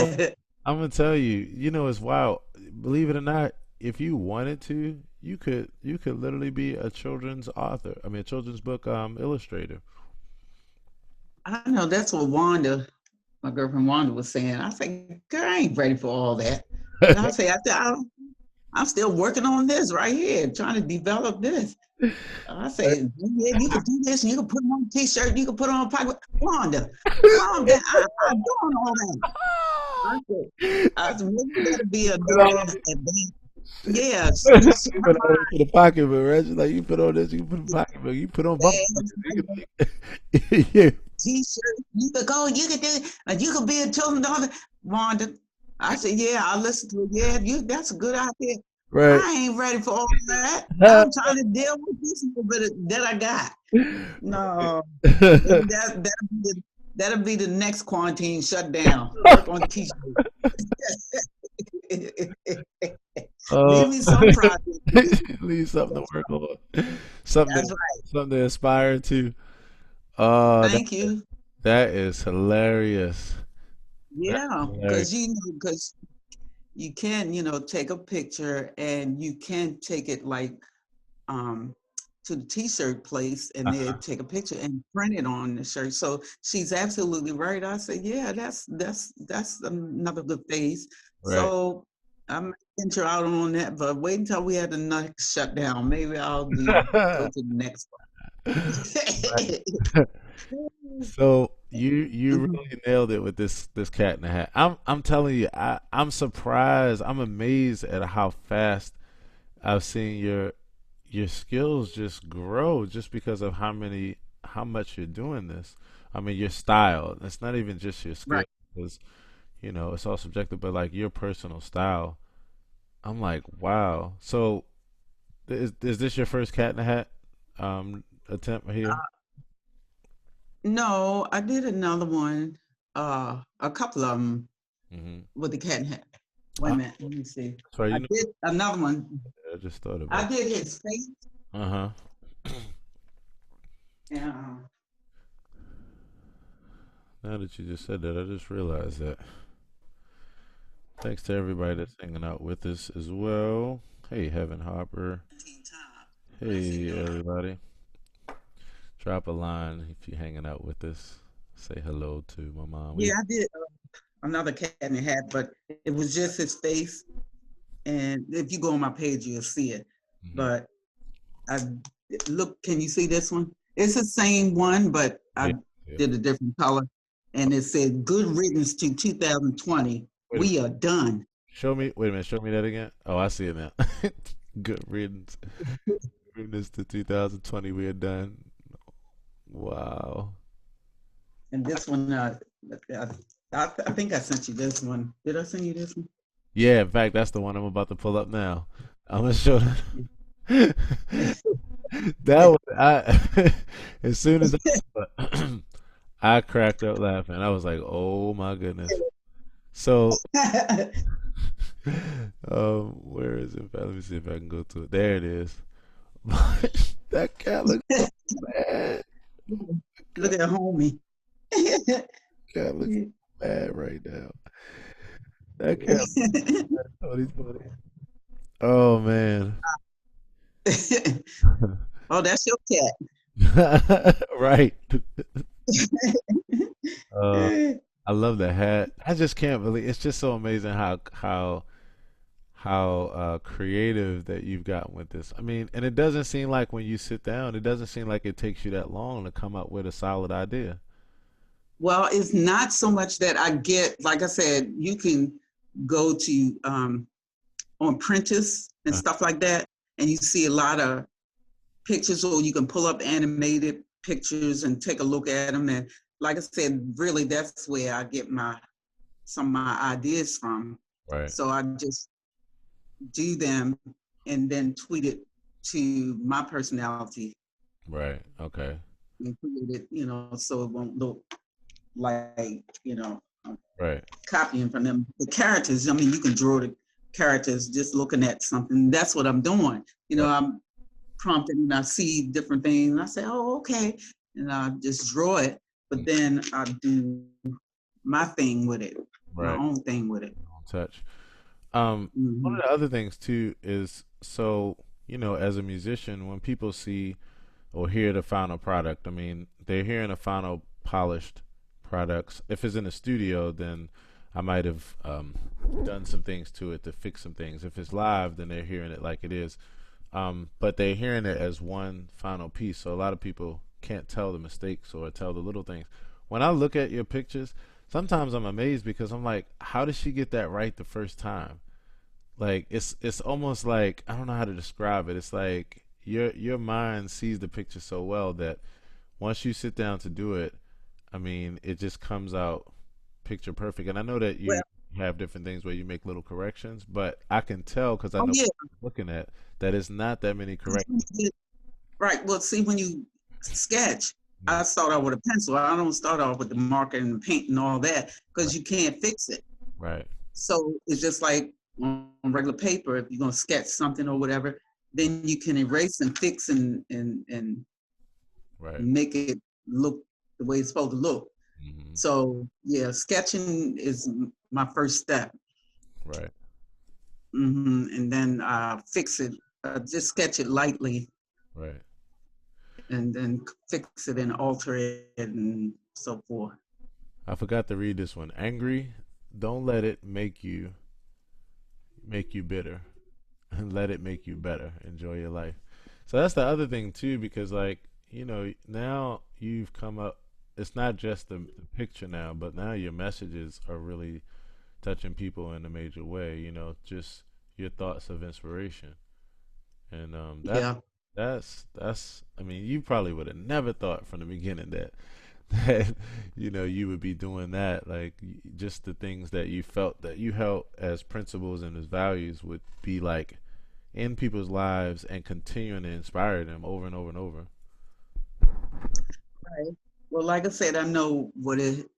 I'm gonna tell you, it's wild. Believe it or not, if you wanted to, you could literally be a children's author. I mean, a children's book illustrator. I know that's what Wanda, my girlfriend Wanda, was saying. I say, girl, I ain't ready for all that. And I say, I'm still working on this right here, trying to develop this. I say, yeah, you can do this. You can put on a t-shirt. You can put on a pocket. Wanda, calm down. I'm doing all that. I said, maybe that'll be a Put little on, advanced. Yeah, you put on to the pocketbook, right? Just like you put on this, you can put in the pocketbook. You put on bumper stickers. You can, yeah, t-shirt. You could go. You could do. You could be a children's author. Wanda, I said, yeah, I'll listen to it. Yeah, that's a good idea. right. I ain't ready for all that. I'm trying to deal with this little bit that I got. No, maybe that'll be the next quarantine shutdown. Work on t-shirts. uh, Leave me some project. leave something to work on, something That's right. something to aspire to. Uh, that Thank you. that is hilarious. That's Yeah, hilarious. because you can, take a picture and you can take it like um to the t-shirt place and then take a picture and print it on the shirt. So she's absolutely right. I said, yeah, that's another good phase. Right. So I'm venture out on that, but wait until we have the next shutdown. Maybe go to the next one. So you really nailed it with this cat in the hat. I'm telling you, I'm surprised. I'm amazed at how fast I've seen your skills just grow just because of how much you're doing this. I mean, your style. It's not even just your skill Right. because it's all subjective, but like your personal style. I'm like, wow. So is this your first cat in the hat attempt here? No, I did another one, a couple of them Mm-hmm. with the cat in hat. Wait a minute, let me see. Sorry, I did another one. I just thought I about. did his face. Uh-huh. Yeah. Now that you just said that, I just realized that. Thanks to everybody that's hanging out with us as well. Hey, Heaven Harper. Hey, everybody. Drop a line if you're hanging out with us. Say hello to my mom. Yeah, I did another cat in the hat, but it was just his face. And if you go on my page, you'll see it. Mhm. But I look, can you see this one? It's the same one, but I Yeah, yeah. did a different color. And it said, good riddance to 2020. Wait a minute. We are done. Wait a minute. Show me that again. Oh, I see it now. Good riddance. Riddance to 2020. We are done. Wow. And this one, I think I sent you this one. Did I send you this one? Yeah, in fact, that's the one I'm about to pull up now. I'm gonna show that. That was I. As soon as I cracked up laughing, I was like, "Oh my goodness!" So, where is it? Let me see if I can go to it. There it is. That cat looks so bad. Look at homie. Cat looks mad right now. That can't be bad in 2020. Oh man. Oh, that's your Right. Uh, cat. I love the hat. I just can't believe it's just so amazing how creative that you've gotten with this. I mean, and it doesn't seem like when you sit down, it doesn't seem like it takes you that long to come up with a solid idea. Well, it's not so much that I get, like I said, you can go to on Prentice and Uh, stuff like that, and you see a lot of pictures, or you can pull up animated pictures and take a look at them. And like I said, really, that's where I get my some of my ideas from. right, So I just do them and then tweet it to my personality right, okay, and create it, so it won't look like, right, copying from them. The characters, I mean, you can draw the characters just looking at something. That's what I'm doing. right, I'm prompting and I see different things and I say, oh, okay. And I just draw it, but mm, then I do my thing with it, my right. own thing with it. Don't touch. One Hmm. of the other things too is so as a musician, when people see or hear the final product, I mean, they're hearing a final polished products. If it's in a studio, then I might have done some things to it to fix some things. If it's live, then they're hearing it like it is. But they're hearing it as one final piece. So a lot of people can't tell the mistakes or tell the little things. When I look at your pictures, sometimes I'm amazed because I'm like, how did she get that right the first time? Like it's almost like I don't know how to describe it. It's like your mind sees the picture so well that once you sit down to do it, I mean, it just comes out picture perfect. And I know that Well, you have different things where you make little corrections, but I can tell because I oh know yeah, what I'm looking at that it's not that many corrections. right. Well, see, when you sketch, Mm, I start out with a pencil. I don't start off with the marker and the paint and all that right, because you can't fix it. right, So it's just like on regular paper, if you're gonna sketch something or whatever, then you can erase and fix and right, make it look the way it's supposed to look. hmm, So yeah, sketching is my first step, right, and then fix it. Just sketch it lightly, right. and then fix it and alter it and so forth. I forgot to read this one. Angry, don't let it make you bitter. And let it make you better. Enjoy your life. So that's the other thing too, because like now you've come up. It's not just the picture now, but now your messages are really touching people in a major way. Just your thoughts of inspiration, and Yeah, that's. I mean, you probably would have never thought from the beginning that that you would be doing that. Like just the things that you felt that you held as principles and as values would be like in people's lives and continuing to inspire them over and over and over. right. Well, like I said, I know what it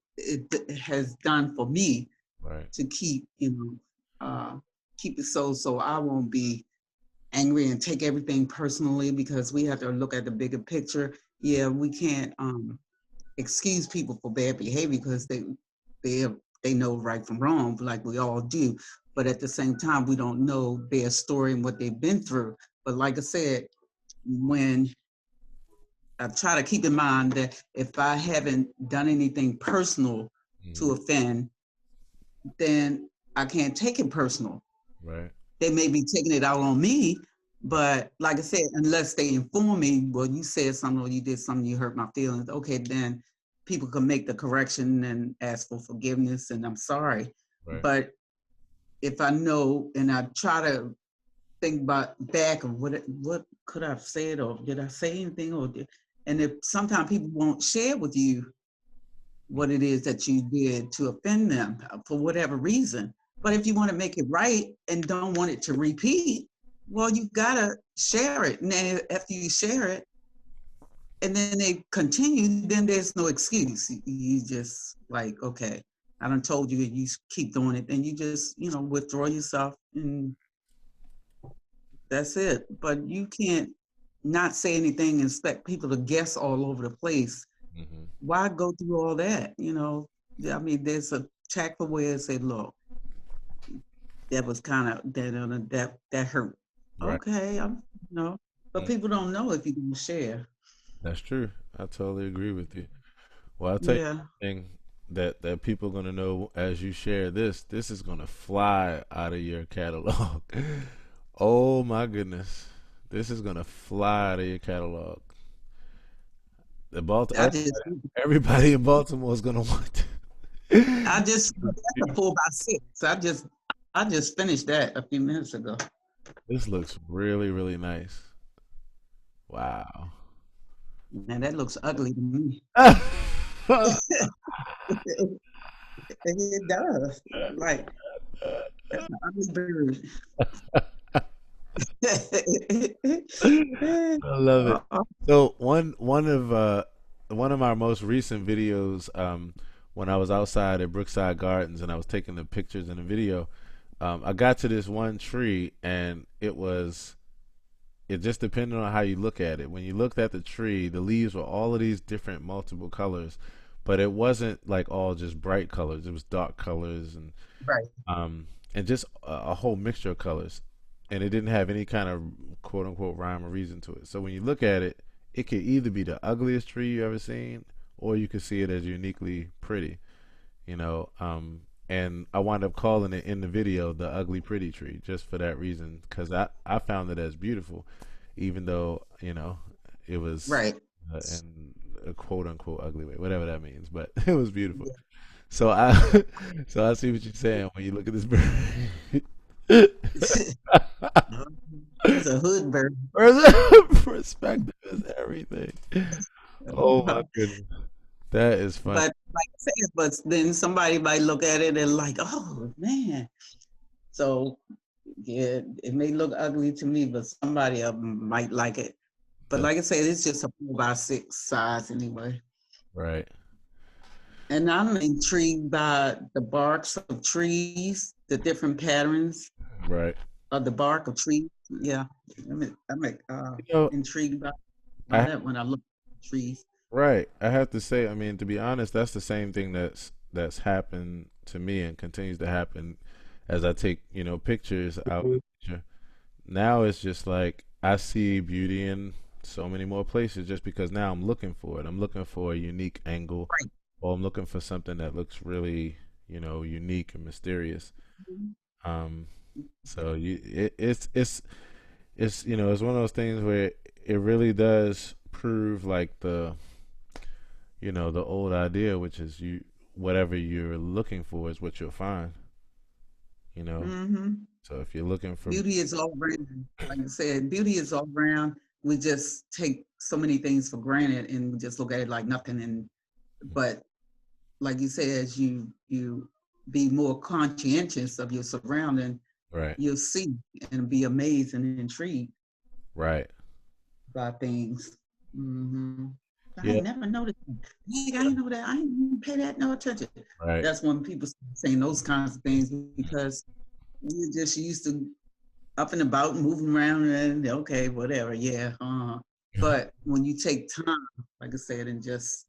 has done for me Right. to keep it so I won't be angry and take everything personally because we have to look at the bigger picture. Yeah, we can't excuse people for bad behavior because they they know right from wrong, like we all do. But at the same time, we don't know their story and what they've been through. But like I said, when I try to keep in mind that if I haven't done anything personal to Hmm. offend, then I can't take it personal. Right. They may be taking it out on me, but like I said, unless they inform me, well, you said something or you did something, you hurt my feelings. Okay, then people can make the correction and ask for forgiveness, and I'm sorry. Right. But if I know and I try to think about back of what could I've said or did I say anything and if sometimes people won't share with you what it is that you did to offend them for whatever reason. But if you want to make it right and don't want it to repeat, well, you gotta share it. And then after you share it, and then they continue, then there's no excuse. You just like, okay, I done told you, and you keep doing it, then you just, withdraw yourself, and that's it. But you can't not say anything and expect people to guess all over the place. Hmm. Why go through all that? I mean, there's a tactful way to say, look, that was kind of that hurt. Right. Okay, but Mm. people don't know if you can share. That's true. I totally agree with you. Well, I'll tell you Yeah, one thing that people are gonna know as you share this. This is gonna fly out of your catalog. Oh my goodness, this is gonna fly out of your catalog. The I Baltimore, just everybody in Baltimore is gonna want to. I just that's a 4x6. I just finished that a few minutes ago. This looks really, really nice. Wow. Man, that looks ugly to me. It does. Like that's an ugly bird. I love it. Uh, So one of my most recent videos, when I was outside at Brookside Gardens and I was taking the pictures and the video, I got to this one tree and it just depended on how you look at it. When you looked at the tree, the leaves were all of these different multiple colors, but it wasn't like all just bright colors. It was dark colors right. um, and just a whole mixture of colors, and it didn't have any kind of quote unquote rhyme or reason to it. So when you look at it, it could either be the ugliest tree you ever seen, or you could see it as uniquely pretty. You know, and I wound up calling it in the video the ugly pretty tree just for that reason, because I found it as beautiful, even though it was Right. in a quote unquote ugly way, whatever that means, but it was beautiful. So I so I see what you're saying when you look at this bird. It's a hood bird. Perspective is everything. Oh my goodness, that is funny. But like I said, but then somebody might look at it and like, oh man. So yeah, it may look ugly to me, but somebody of them might like it. But That's like I said, it's just a 4x6 size anyway. right, And I'm intrigued by the barks of trees, the different patterns right. of the bark of trees. Yeah, You know, intrigued by I that when I look at trees. right. I have to say, I mean, to be honest, that's the same thing that's happened to me and continues to happen as I take, pictures out in nature. Now it's just like I see beauty in so many more places just because now I'm looking for it. I'm looking for a unique angle, Right. or I'm looking for something that looks really, unique and mysterious. Um, so it's it's one of those things where it really does prove like the old idea, which is whatever you're looking for is what you'll find. You know, Mm-hmm. so if you're looking for Beauty is all around. Like I said, beauty is all around. We just take so many things for granted and we just look at it like nothing. But like you said, as you be more conscientious of your surrounding, right, you'll see and be amazed and intrigued right, by things. Hmm. I yeah, ain't never noticed. Dang, I ain't know that. I ain't even pay that no attention. right, That's when people start saying those kinds of things because we're just used to up and about, moving around, and okay, whatever, yeah. But when you take time, like I said, and just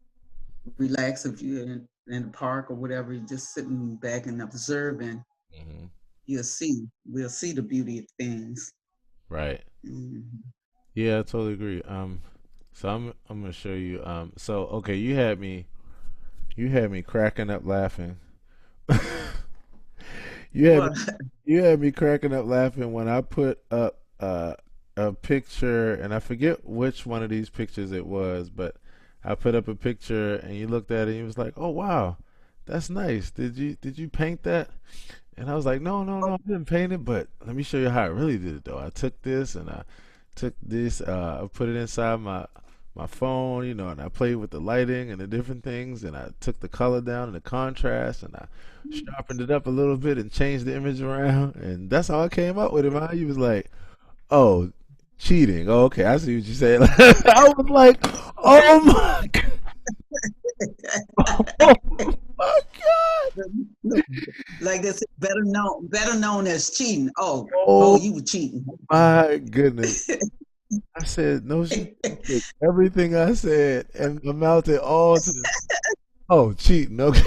relax, if you're in the park or whatever, you're just sitting back and observing, hmm we'll see the beauty of things. right. Mhm. Yeah, I totally agree. So I'm gonna show you. So okay, you had me cracking up laughing. You had me Well, you had me cracking up laughing when I put up a picture, and I forget which one of these pictures it was, but I put up a picture, and you looked at it, and you was like, "Oh wow, that's nice. Did you paint that?" And I was like, "No, no, no, I didn't paint it, but let me show you how I really did it, though. I took this and I took this, I put it inside my phone, and I played with the lighting and the different things, and I took the color down and the contrast, and I sharpened it up a little bit and changed the image around, and that's how I came up with it. Man, he was like, "Oh, cheating. Oh, okay, I see what you said." I was like, "Oh my, oh my God, like this, better known as cheating. Oh, oh you were cheating. my goodness." I said, "No, she took everything I said and amounted all to, oh, cheating." Okay.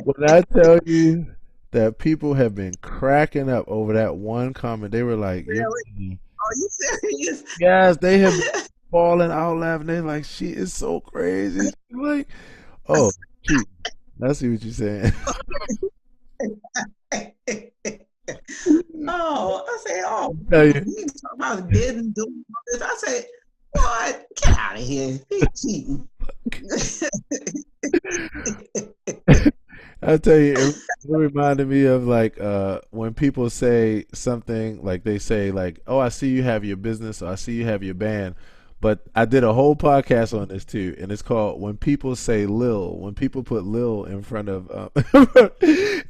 When I tell you that people have been cracking up over that one comment, they were like, "You're Really? Are you serious? yes," they have been falling out laughing. They're like, "She is so crazy." She's like, "Oh, shoot, I see what you're saying." Oh, I say, oh, Tell you, you talk about didn't do this. I say, what? Get out of here. He cheating. I tell you, it reminded me of like when people say something like they say like, "Oh, I see you have your business, or I see you have your band." But I did a whole podcast on this too, and it's called "When People Say Lil." When people put Lil in front of,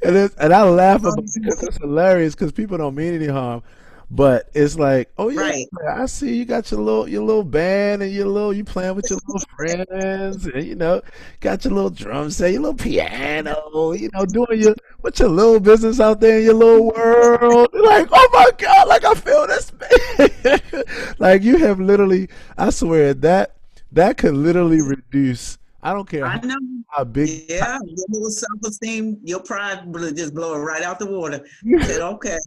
and I laugh about it because it's hilarious because people don't mean any harm, but it's like, oh yeah, Right. I see you got your little band and you playing with your little friends, and got your little drum set, your little piano, doing your with your little business out there in your little world. Like, oh my God, like I feel this man. Like you have literally, I swear that could literally reduce. I don't care I know. how big. Yeah, your little self-esteem, your pride will just blow it right out the water. Said, okay,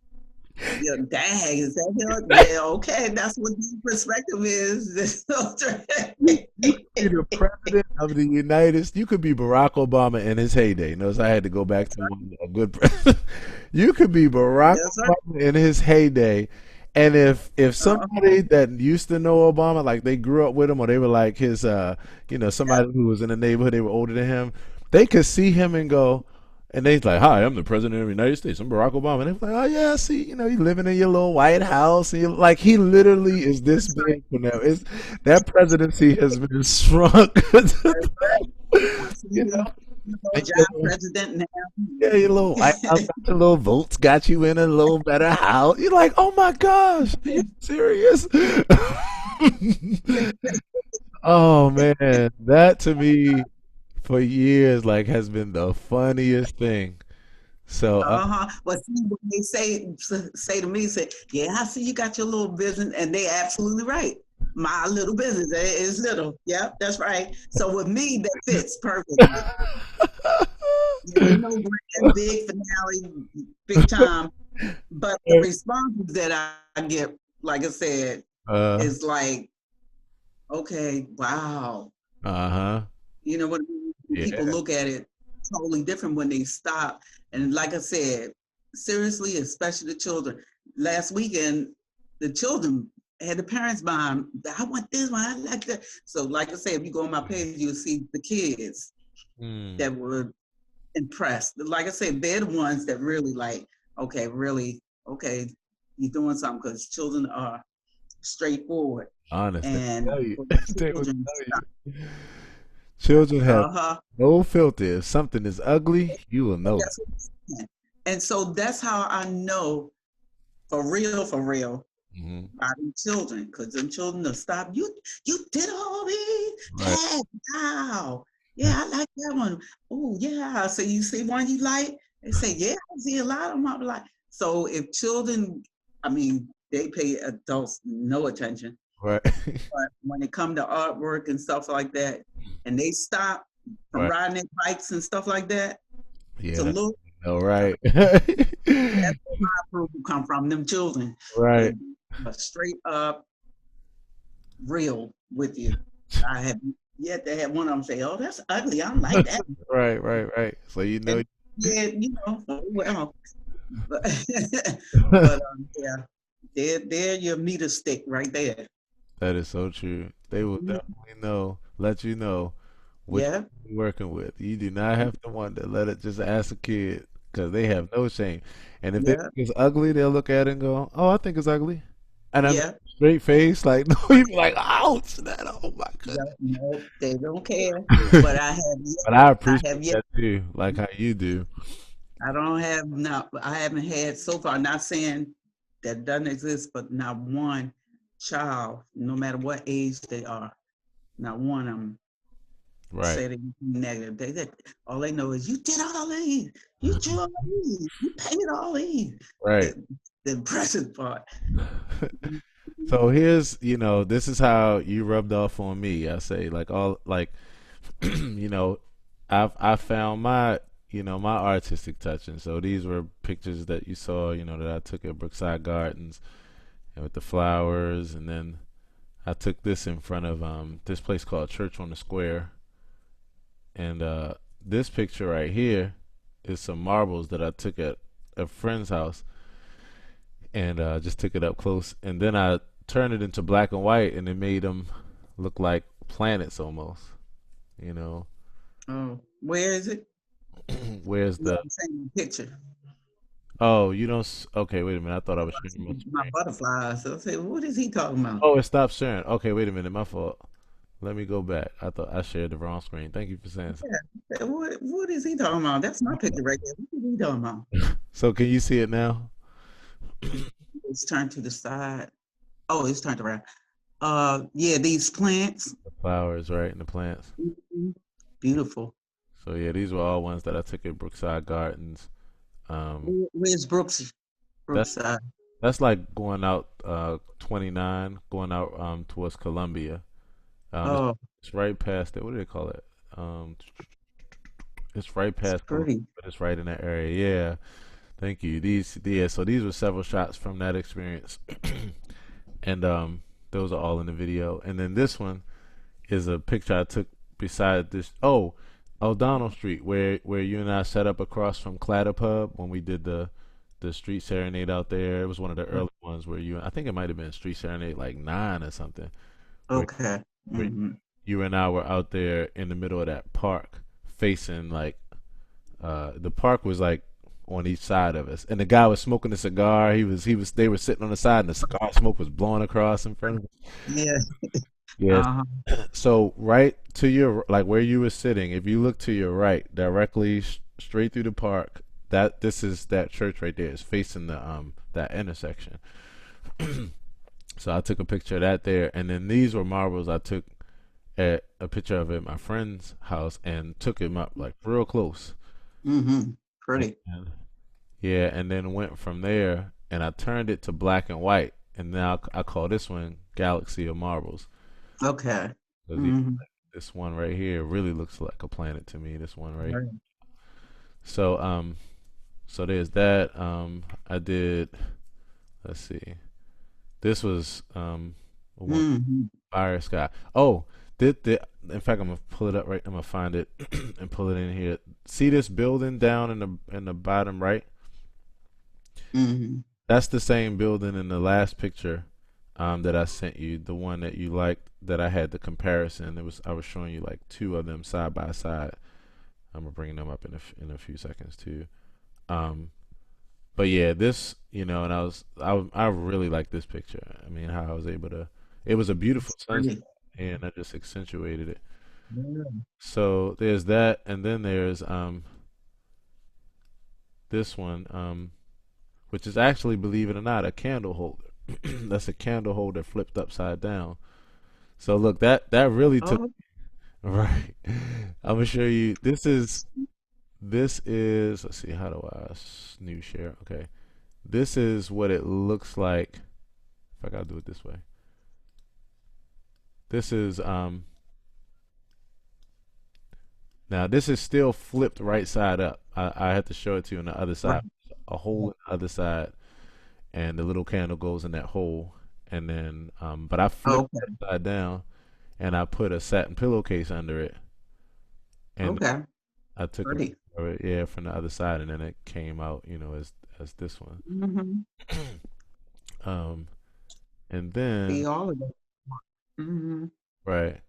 yeah, dang, is that him? Yeah, okay, that's what the perspective is. You could be the president of the United States. You could be Barack Obama in his heyday. Notice I had to go back to a good president. You could be Barack Yes, sir. Obama in his heyday. And if Uh, somebody that used to know Obama, like they grew up with him or they were like his yeah, somebody who was in the neighborhood, they were older than him, they could see him and go, and they's like, "Hi, I'm the president of the United States. I'm Barack Obama." And they're like, "Oh yeah, I see, you living in your little White House, and you're like he literally is this that's right. big for now. It's that presidency has been shrunk. That's right. I see you know, you know, like job president yeah, your little White now. House got your little votes, got you in a little better house. You're like, oh my gosh, are you serious? Oh man, that to me for years like has been the funniest thing. So Uh-huh. But see, when they say to me, say, yeah, I see you got your little business, and they absolutely right. My little business is little. Yep, that's right. So with me, that fits perfectly. Yeah, ain't no grand big finale, big time. But the responses that I get, like I said, uh is like, okay, wow. uh-huh. You know what I mean? People Yeah. look at it totally different when they stop. And like I said, seriously, especially the children. Last weekend, the children had the parents buy 'em, I want this one, I like that. So, like I said, if you go on my page, you'll see the kids Mm, that were impressed. Like I said, they're the ones that really like, okay, really, okay, you're doing something because children are straightforward. honest, they And tell you. for the They will children, tell you. Children have uh-huh. no filter. If something is ugly, you will know That's what I'm saying. And so that's how I know for real, it. by them children, because them children will stop. You did all these? Right. Dad, wow. Yeah, I like that one. Oh, yeah. So you see one you like? They say, yeah, I see a lot of them. I'm like, so if children, I mean, they pay adults no attention. Right. But when it come to artwork and stuff like that, and they stop from Right. riding their bikes and stuff like that to Yeah. look, No, right. that's where my approval come from. Them children, Right. they are straight up real with you. I have yet to have one of them say, "Oh, that's ugly. I don't like that." Right, right, right. So And yeah, oh, well, but but yeah, they're your meter stick right there. that is so true. They will Mhm. definitely let you know what Yeah, you're working with. You do not have to wonder. Let it just ask a kid because they have no shame. And if they yeah, think it's ugly, they'll look at it and go, "Oh, I think it's ugly." And I'm yeah. straight face, like no, you be like, "Ouch!" That oh my Yeah, goodness. no, they don't care. But But I I appreciate have yet, that too, like how you do. I don't have not, I haven't had so far. Not saying that doesn't exist, but not one child, no matter what age they are, not one of them Right. said anything negative. All they know is you did all these, you drew all these, you painted all these. Right. The, the impressive part. So here's, this is how you rubbed off on me. I say like all like, you know, I found my artistic touch, and so these were pictures that you saw, that I took at Brookside Gardens and with the flowers, and then I took this in front of this place called Church on the Square, and this picture right here is some marbles that I took at a friend's house, and just took it up close, and then I turned it into black and white, and it made them look like planets almost. You know, Oh, where is it? where's Yeah, the? I'm saying picture. Oh, you don't. Okay, wait a minute. I thought I was sharing my My screen. butterflies. So I said, what is he talking about? Oh, it stopped sharing. Okay, wait a minute. My fault. Let me go back. I thought I shared the wrong screen. Thank you for saying Yeah. I said, what is he talking about? That's my picture right there. What is he talking about? something. So can you see it now? It's turned to the side. Oh, it's turned around. Yeah, these plants. The flowers, right, and the plants. Mhm. Beautiful. So yeah, these were all ones that I took at Brookside Gardens. Where's Brooks? That Brookside. that's like going out 29, going out towards Columbia. It's, Oh, it's right past it. What do they call it? Um, it's right it's past Columbia, pretty. but it's right in that area. Yeah, thank you. So these were several shots from that experience, and those are all in the video. And then this one is a picture I took beside this. Oh, O'Donnell Street, where you and I set up across from Clatter Pub when we did the street serenade out there. It was one of the early ones where I think it might have been Street Serenade like 9 or something, where Okay. where Hmm. you and I were out there in the middle of that park, facing like the park was like on each side of us, and the guy was smoking a cigar. He was they were sitting on the side, and the cigar smoke was blowing across in front of us. Yeah. Yes. Uh-huh. So right to your like where you were sitting, if you look to your right, directly straight through the park, this is that church right there. It's facing the that intersection. So I took a picture of that there, and then these were marbles I took at a picture of it at my friend's house and took him up like real close. Hmm. Pretty. And yeah, and then went from there, and I turned it to black and white, and now I call this one Galaxy of Marbles. Okay. 'Cause Hmm. this one right here really looks like a planet to me. This one right. Right. So so there's that. I did. Let's see. This was one Hmm. fire sky. Oh, did in fact I'm gonna pull it up right. I'm gonna find it and pull it in here. See this building down in the bottom right? Hmm. That's the same building in the last picture that I sent you, the one that you liked that I had the comparison. I was showing you like two of them side by side. I'm gonna bring them up in a few seconds too. Um, but yeah, this and I really like this picture. I mean, how I was able to. It was a beautiful It's sunset, pretty. and I just accentuated it. Yeah. So there's that, and then there's this one which is actually, believe it or not, a candle holder. That's a candle holder flipped upside down. So look, that really took Oh, right. I'm gonna show you. This is. Let's see. How do I new share? Okay. This is what it looks like. If I gotta do it this way. This is Now this is still flipped right side up. I have to show it to you on the other right. side. A hole in the other side, and the little candle goes in that hole, and then but I flipped Okay. it upside down, and I put a satin pillowcase under it, and Okay. I took a Pretty. picture of it, yeah, from the other side, and then it came out, as this one. Hmm. um, and then See all of that. Hmm. right,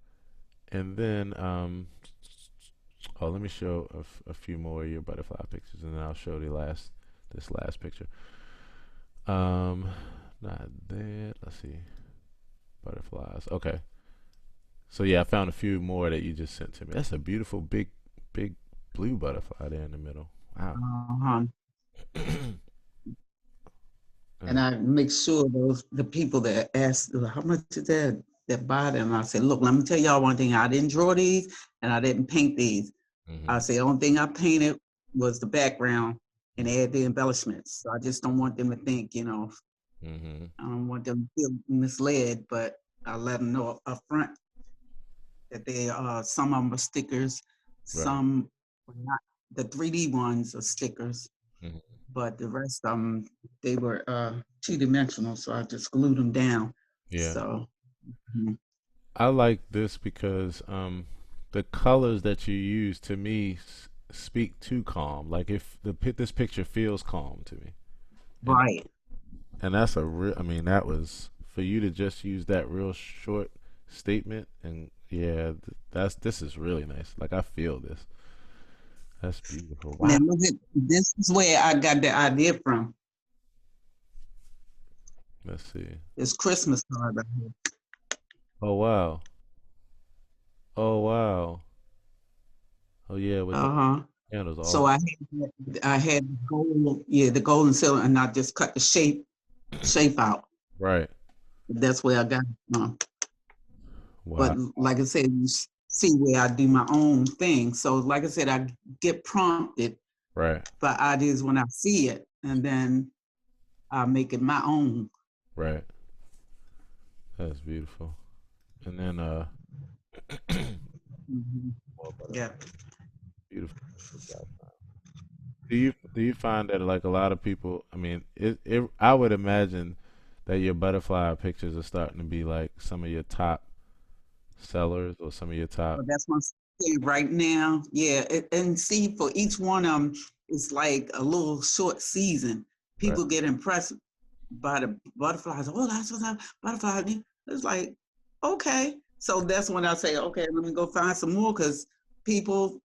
and then oh, let me show a few more of your butterfly pictures, and then I'll show this last picture. Um, Not that. Let's see, butterflies. Okay, so yeah, I found a few more that you just sent to me. That's a beautiful big blue butterfly there in the middle. Wow. Uh-huh. And And I make sure the people that ask how much is that buy them. I say, look, let me tell y'all one thing. I didn't draw these and I didn't paint these. I mhm. say the only thing I painted was the background and add the embellishments. So I just don't want them to think, Mm-hmm. I don't want them to feel misled, but I let them know up front that they are, some of them are stickers, Right. some were not. The 3D ones are stickers, Hmm. but the rest of them, they were two-dimensional, so I just glued them down. Yeah. So, mhm. I like this because the colors that you use to me speak to calm. Like if this picture feels calm to me, and Right. and that's a real. I mean, that was for you to just use that real short statement, and yeah, that's this is really nice. Like I feel this. That's beautiful. Now Wow. look at this is where I got the idea from. Let's see. This Christmas card right here. Oh wow. Oh wow. Oh yeah, with the Uh-huh. candles So all I had gold, yeah, the gold and silver, and I just cut the shape out. right. That's where I got it from. Wow. But like I said, you see where I do my own thing. So like I said, I get prompted Right. by ideas when I see it, and then I make it my own. Right. That's beautiful. And then Mhm. more butterfly. Yeah. Beautiful. Do you find that like a lot of people? I mean, I would imagine that your butterfly pictures are starting to be like some of your top sellers or some of your top. But that's my say right now. Yeah, and see, for each one of them, it's like a little short season. Right. People get impressed by the butterflies. Oh, that's what I butterflies. It's like, okay. So that's when I say, okay, let me go find some more because people,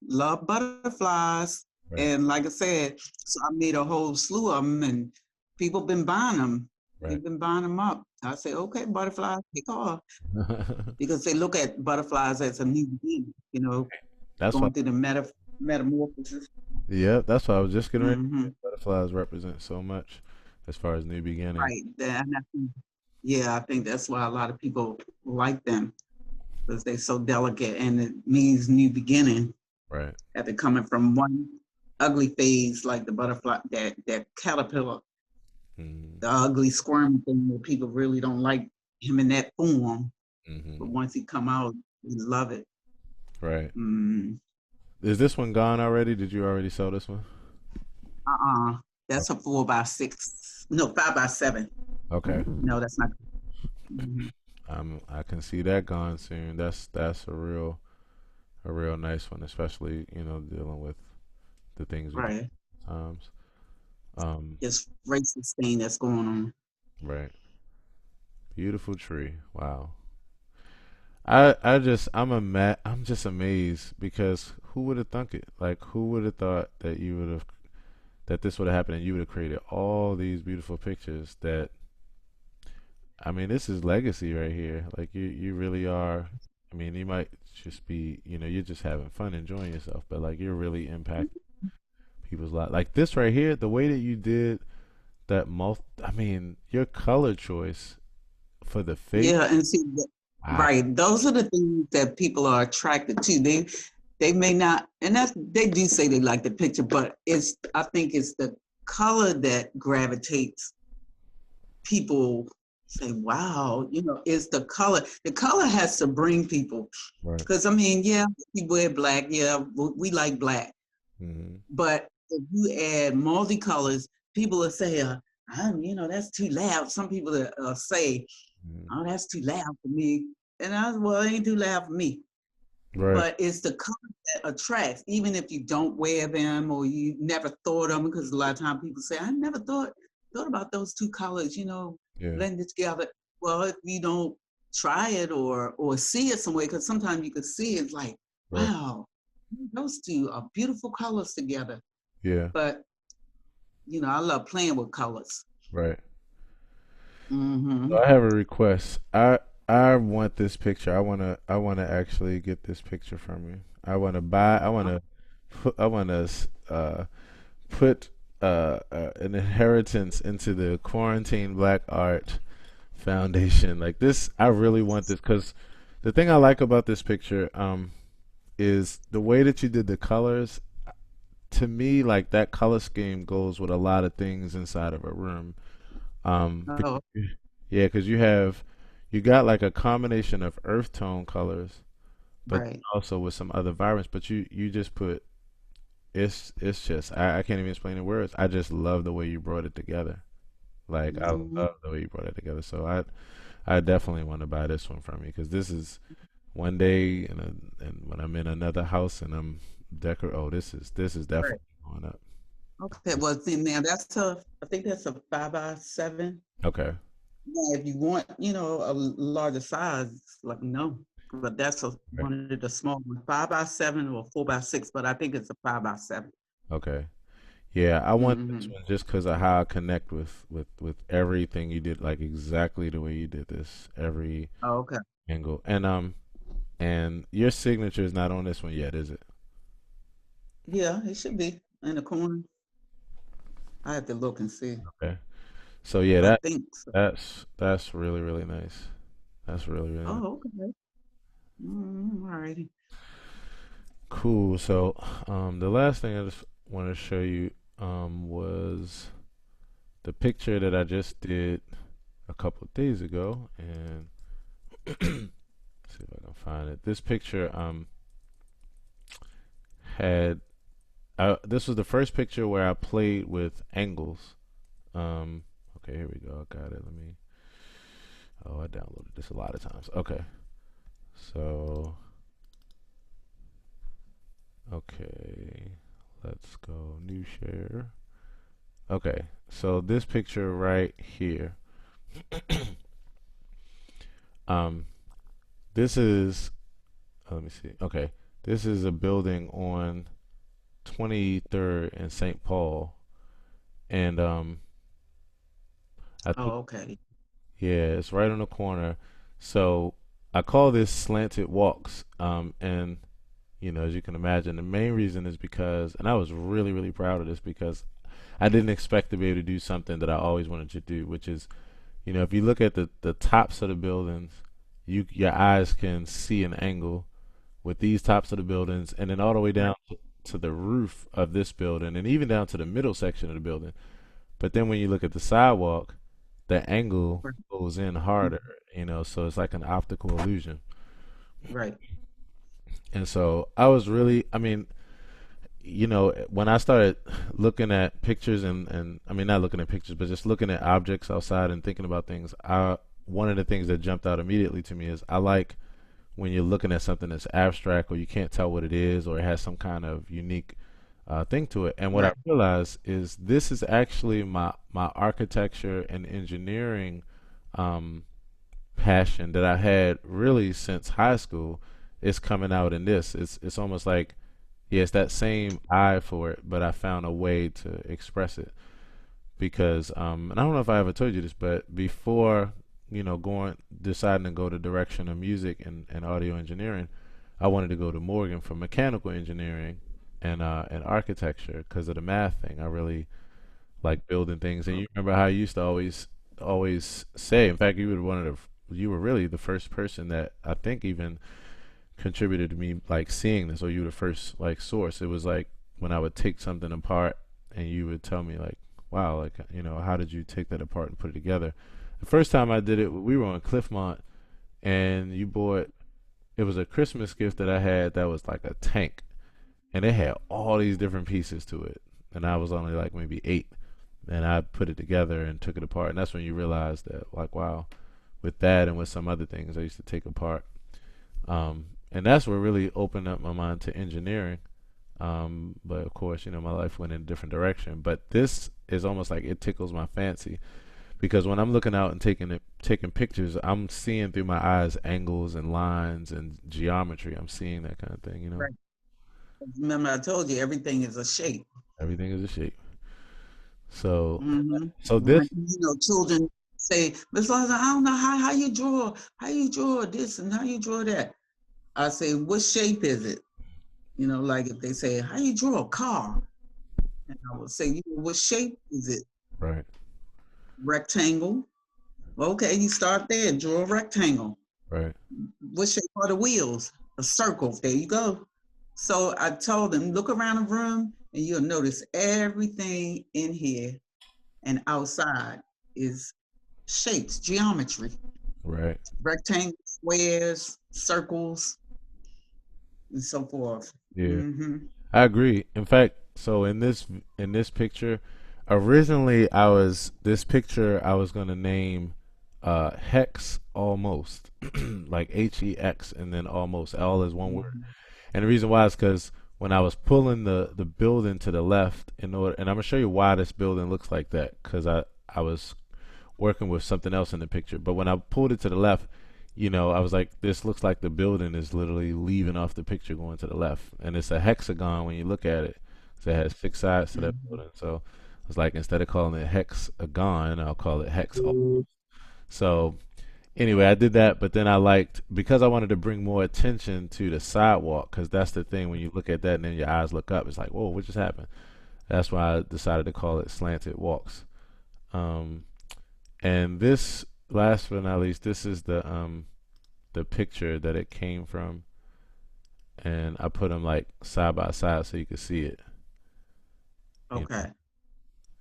love butterflies. Right. And like I said, so I made a whole slew of them, and people been buying them. Right. They've been buying them up. I say, okay, butterflies, take off because they look at butterflies as a new beginning, That's why. going through the metamorphosis. Yeah, that's why I was just getting ready. Hmm. Butterflies represent so much as far as new beginnings. Right. Yeah, I think that's why a lot of people like them because they're so delicate and it means new beginning Right. after coming from one ugly phase like the butterfly, that caterpillar, Mm-hmm. the ugly squirm thing where people really don't like him in that form. Mm-hmm. But once he come out, we love it. Right. Mm, Is this one gone already? Did you already sell this one? uh-uh. That's a 4x6. No, 5x7. Okay. No, that's not. Mhm. I can see that gone soon. That's a real nice one, especially dealing with the things we do Right. sometimes. Um, This racist thing that's going on. right. Beautiful tree. Wow. I'm just amazed because who would have thunk it? Like who would have thought that this would have happened and you would have created all these beautiful pictures that I mean, this is legacy right here. Like you really are. I mean, you might just be, you're just having fun, enjoying yourself, but like you're really impacting people's life. Like this right here, the way that you did that I mean, your color choice for the face. Yeah, and see, Wow. right. Those are the things that people are attracted to. They may not, and that's they do say they like the picture, but I think it's the color that gravitates people. Say, wow, it's the color. The color has to bring people. Right. Because I mean, yeah, we wear black. Yeah, we like black. Hmm. But if you add multicolors, people will say, that's too loud. Some people say, Hmm. oh, that's too loud for me. And well, it ain't too loud for me. Right. But it's the color that attracts, even if you don't wear them or you never thought of them, because a lot of times people say, I never thought about those two colors, Yeah. blended together. Well, if you don't try it or see it somewhere, because sometimes you could see it's like, Right. wow, those two are beautiful colors together. Yeah. But I love playing with colors. Right. So Hmm. I have a request. I want this picture. I wanna actually get this picture from you. I wanna buy. I wanna put an inheritance into the Quarantine Black Art Foundation. Like this, I really want this because the thing I like about this picture is the way that you did the colors. To me, like that color scheme goes with a lot of things inside of a room. Be- Oh, yeah, because you got like a combination of earth tone colors, but right. also with some other vibrance. But you just put it's just I can't even explain in words. I just love the way you brought it together. Like I Hmm. love the way you brought it together. So I definitely want to buy this one from you because this is one day and when I'm in another house and I'm decor. Oh, this is Right. definitely going up. Okay. Well, see, now that's a, I think that's a 5x7. Okay, Now, if you want, a larger size, let me know. But that's okay, one of the small ones, 5x7 or 4x6, but I think it's a 5x7. okay. Yeah, I want this Mm-hmm. one just because of how I connect with everything you did, like exactly the way you did this, every Oh, okay. angle. And your signature is not on this one yet, is it? Yeah, it should be in the corner. I have to look and see. Okay. So yeah, I that think so. that's really really nice. That's really really nice. Oh, okay. All righty. Cool. So, the last thing I just wanted to show you was the picture that I just did a couple of days ago, and see if I can find it. This picture had this was the first picture where I played with angles. Um, okay, here we go. I got it. Let me. Oh, I downloaded this a lot of times. Okay, so okay, let's go new share. Okay, so this picture right here. Um, this is let me see. Okay, this is a building on 23rd and St. Paul, and I took Oh, okay. yeah, it's right on the corner. So I call this slanted walks. And as you can imagine, the main reason is because, and I was really really proud of this because I didn't expect to be able to do something that I always wanted to do, which is if you look at the tops of the buildings, your eyes can see an angle with these tops of the buildings, and then all the way Right. down to the roof of this building, and even down to the middle section of the building. But then when you look at the sidewalk, the angle Right. goes in harder, so it's like an optical illusion. Right. And so I was really, I mean, when I started looking at pictures and I mean not looking at pictures, but just looking at objects outside and thinking about things, I one of the things that jumped out immediately to me is I like when you're looking at something that's abstract or you can't tell what it is or it has some kind of unique thing to it. And what I Right. realized is this is actually my architecture and engineering um, passion that I had really since high school is coming out in this. It's almost like yeah, it's that same eye for it, but I found a way to express it because and I don't know if I ever told you this, but before going deciding to go the direction of music and audio engineering, I wanted to go to Morgan for mechanical engineering and architecture because of the math thing. I really like building things, and Oh, you remember how you used to always say. In fact, you were really the first person that I think even contributed to me like seeing this, or you were the first like source. It was like when I would take something apart, and you would tell me like, "Wow, like how did you take that apart and put it together?" The first time I did it, we were on Cliffmont, and you bought. It was a Christmas gift that I had that was like a tank, and it had all these different pieces to it, and I was only like maybe 8, and I put it together and took it apart, and that's when you realize that like, wow, with that and with some other things I used to take apart, and that's what really opened up my mind to engineering. But of course, my life went in a different direction. But this is almost like it tickles my fancy because when I'm looking out and taking pictures, I'm seeing through my eyes angles and lines and geometry. I'm seeing that kind of thing. right. Remember, I told you everything is a shape. Everything is a shape. So, Mm-hmm. so this, Children say, Miss Lawson, I don't know how you draw this and how you draw that. I say, what shape is it? Like if they say, how you draw a car? And I would say, what shape is it? right, Rectangle. Okay, you start there, draw a rectangle. right, What shape are the wheels? A circle. There you go. So I told them, look around the room and you'll notice everything in here and outside. is shapes, geometry, Right. rectangles, squares, circles, and so forth. Yeah. Hmm. I agree. In fact, so in this picture, originally this picture I was gonna name Hex Almost, like HEX and then almost all is one word. And the reason why is because when I was pulling the building to the left in order, and I'm gonna show you why this building looks like that, because I was working with something else in the picture. But when I pulled it to the left, I was like, this looks like the building is literally leaving off the picture going to the left. And it's a hexagon when you look at it. So it has 6 sides to that Hmm. building. So it's like instead of calling it hexagon, I'll call it hex. So anyway, I did that, but then I liked, because I wanted to bring more attention to the sidewalk, because that's the thing when you look at that and then your eyes look up, it's like, whoa, what just happened? That's why I decided to call it slanted walks. Um, and this, last but not least, this is the picture that it came from, and I put them like side by side so you could see it. You know, Okay.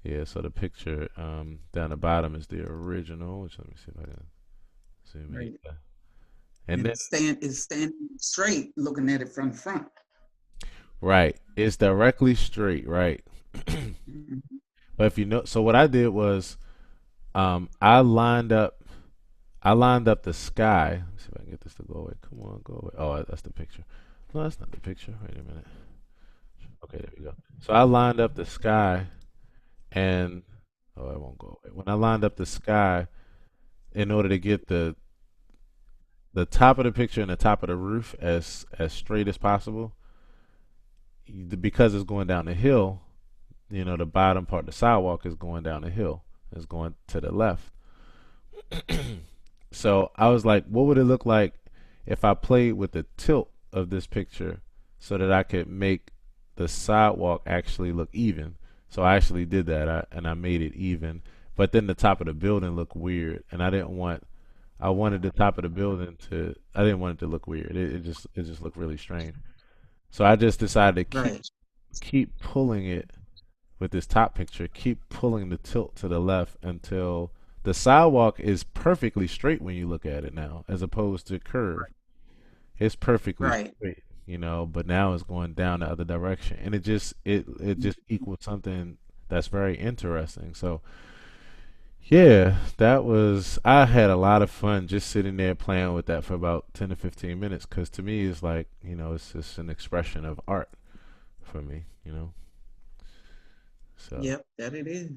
yeah. So the picture down the bottom is the original. Which, let me see if I can zoom in. Right. Yeah. And And then it's standing straight, looking at it from the front. right, it's directly straight, right? Mhm. But if you know, so what I did was I lined up. I lined up the sky. Let's see if I can get this to go away. Come on, go away. Oh, that's the picture. No, that's not the picture. Wait a minute. Okay, there we go. So I lined up the sky and oh, it won't go away. When I lined up the sky in order to get the top of the picture and the top of the roof as straight as possible, because it's going down the hill, the bottom part, the sidewalk is going down the hill. It's going to the left. So I was like, what would it look like if I played with the tilt of this picture so that I could make the sidewalk actually look even? So I actually did that, and I made it even. But then the top of the building looked weird, and I wanted the top of the building to, I didn't want it to look weird. It just looked really strange. So I just decided to Right. keep pulling it with this top picture, keep pulling the tilt to the left until the sidewalk is perfectly straight when you look at it now, as opposed to curved. It's perfectly Right. straight, but now it's going down the other direction, and it just equals something that's very interesting. So yeah, I had a lot of fun just sitting there playing with that for about 10 to 15 minutes, because to me it's like, it's just an expression of art for me. So Yep, that it is.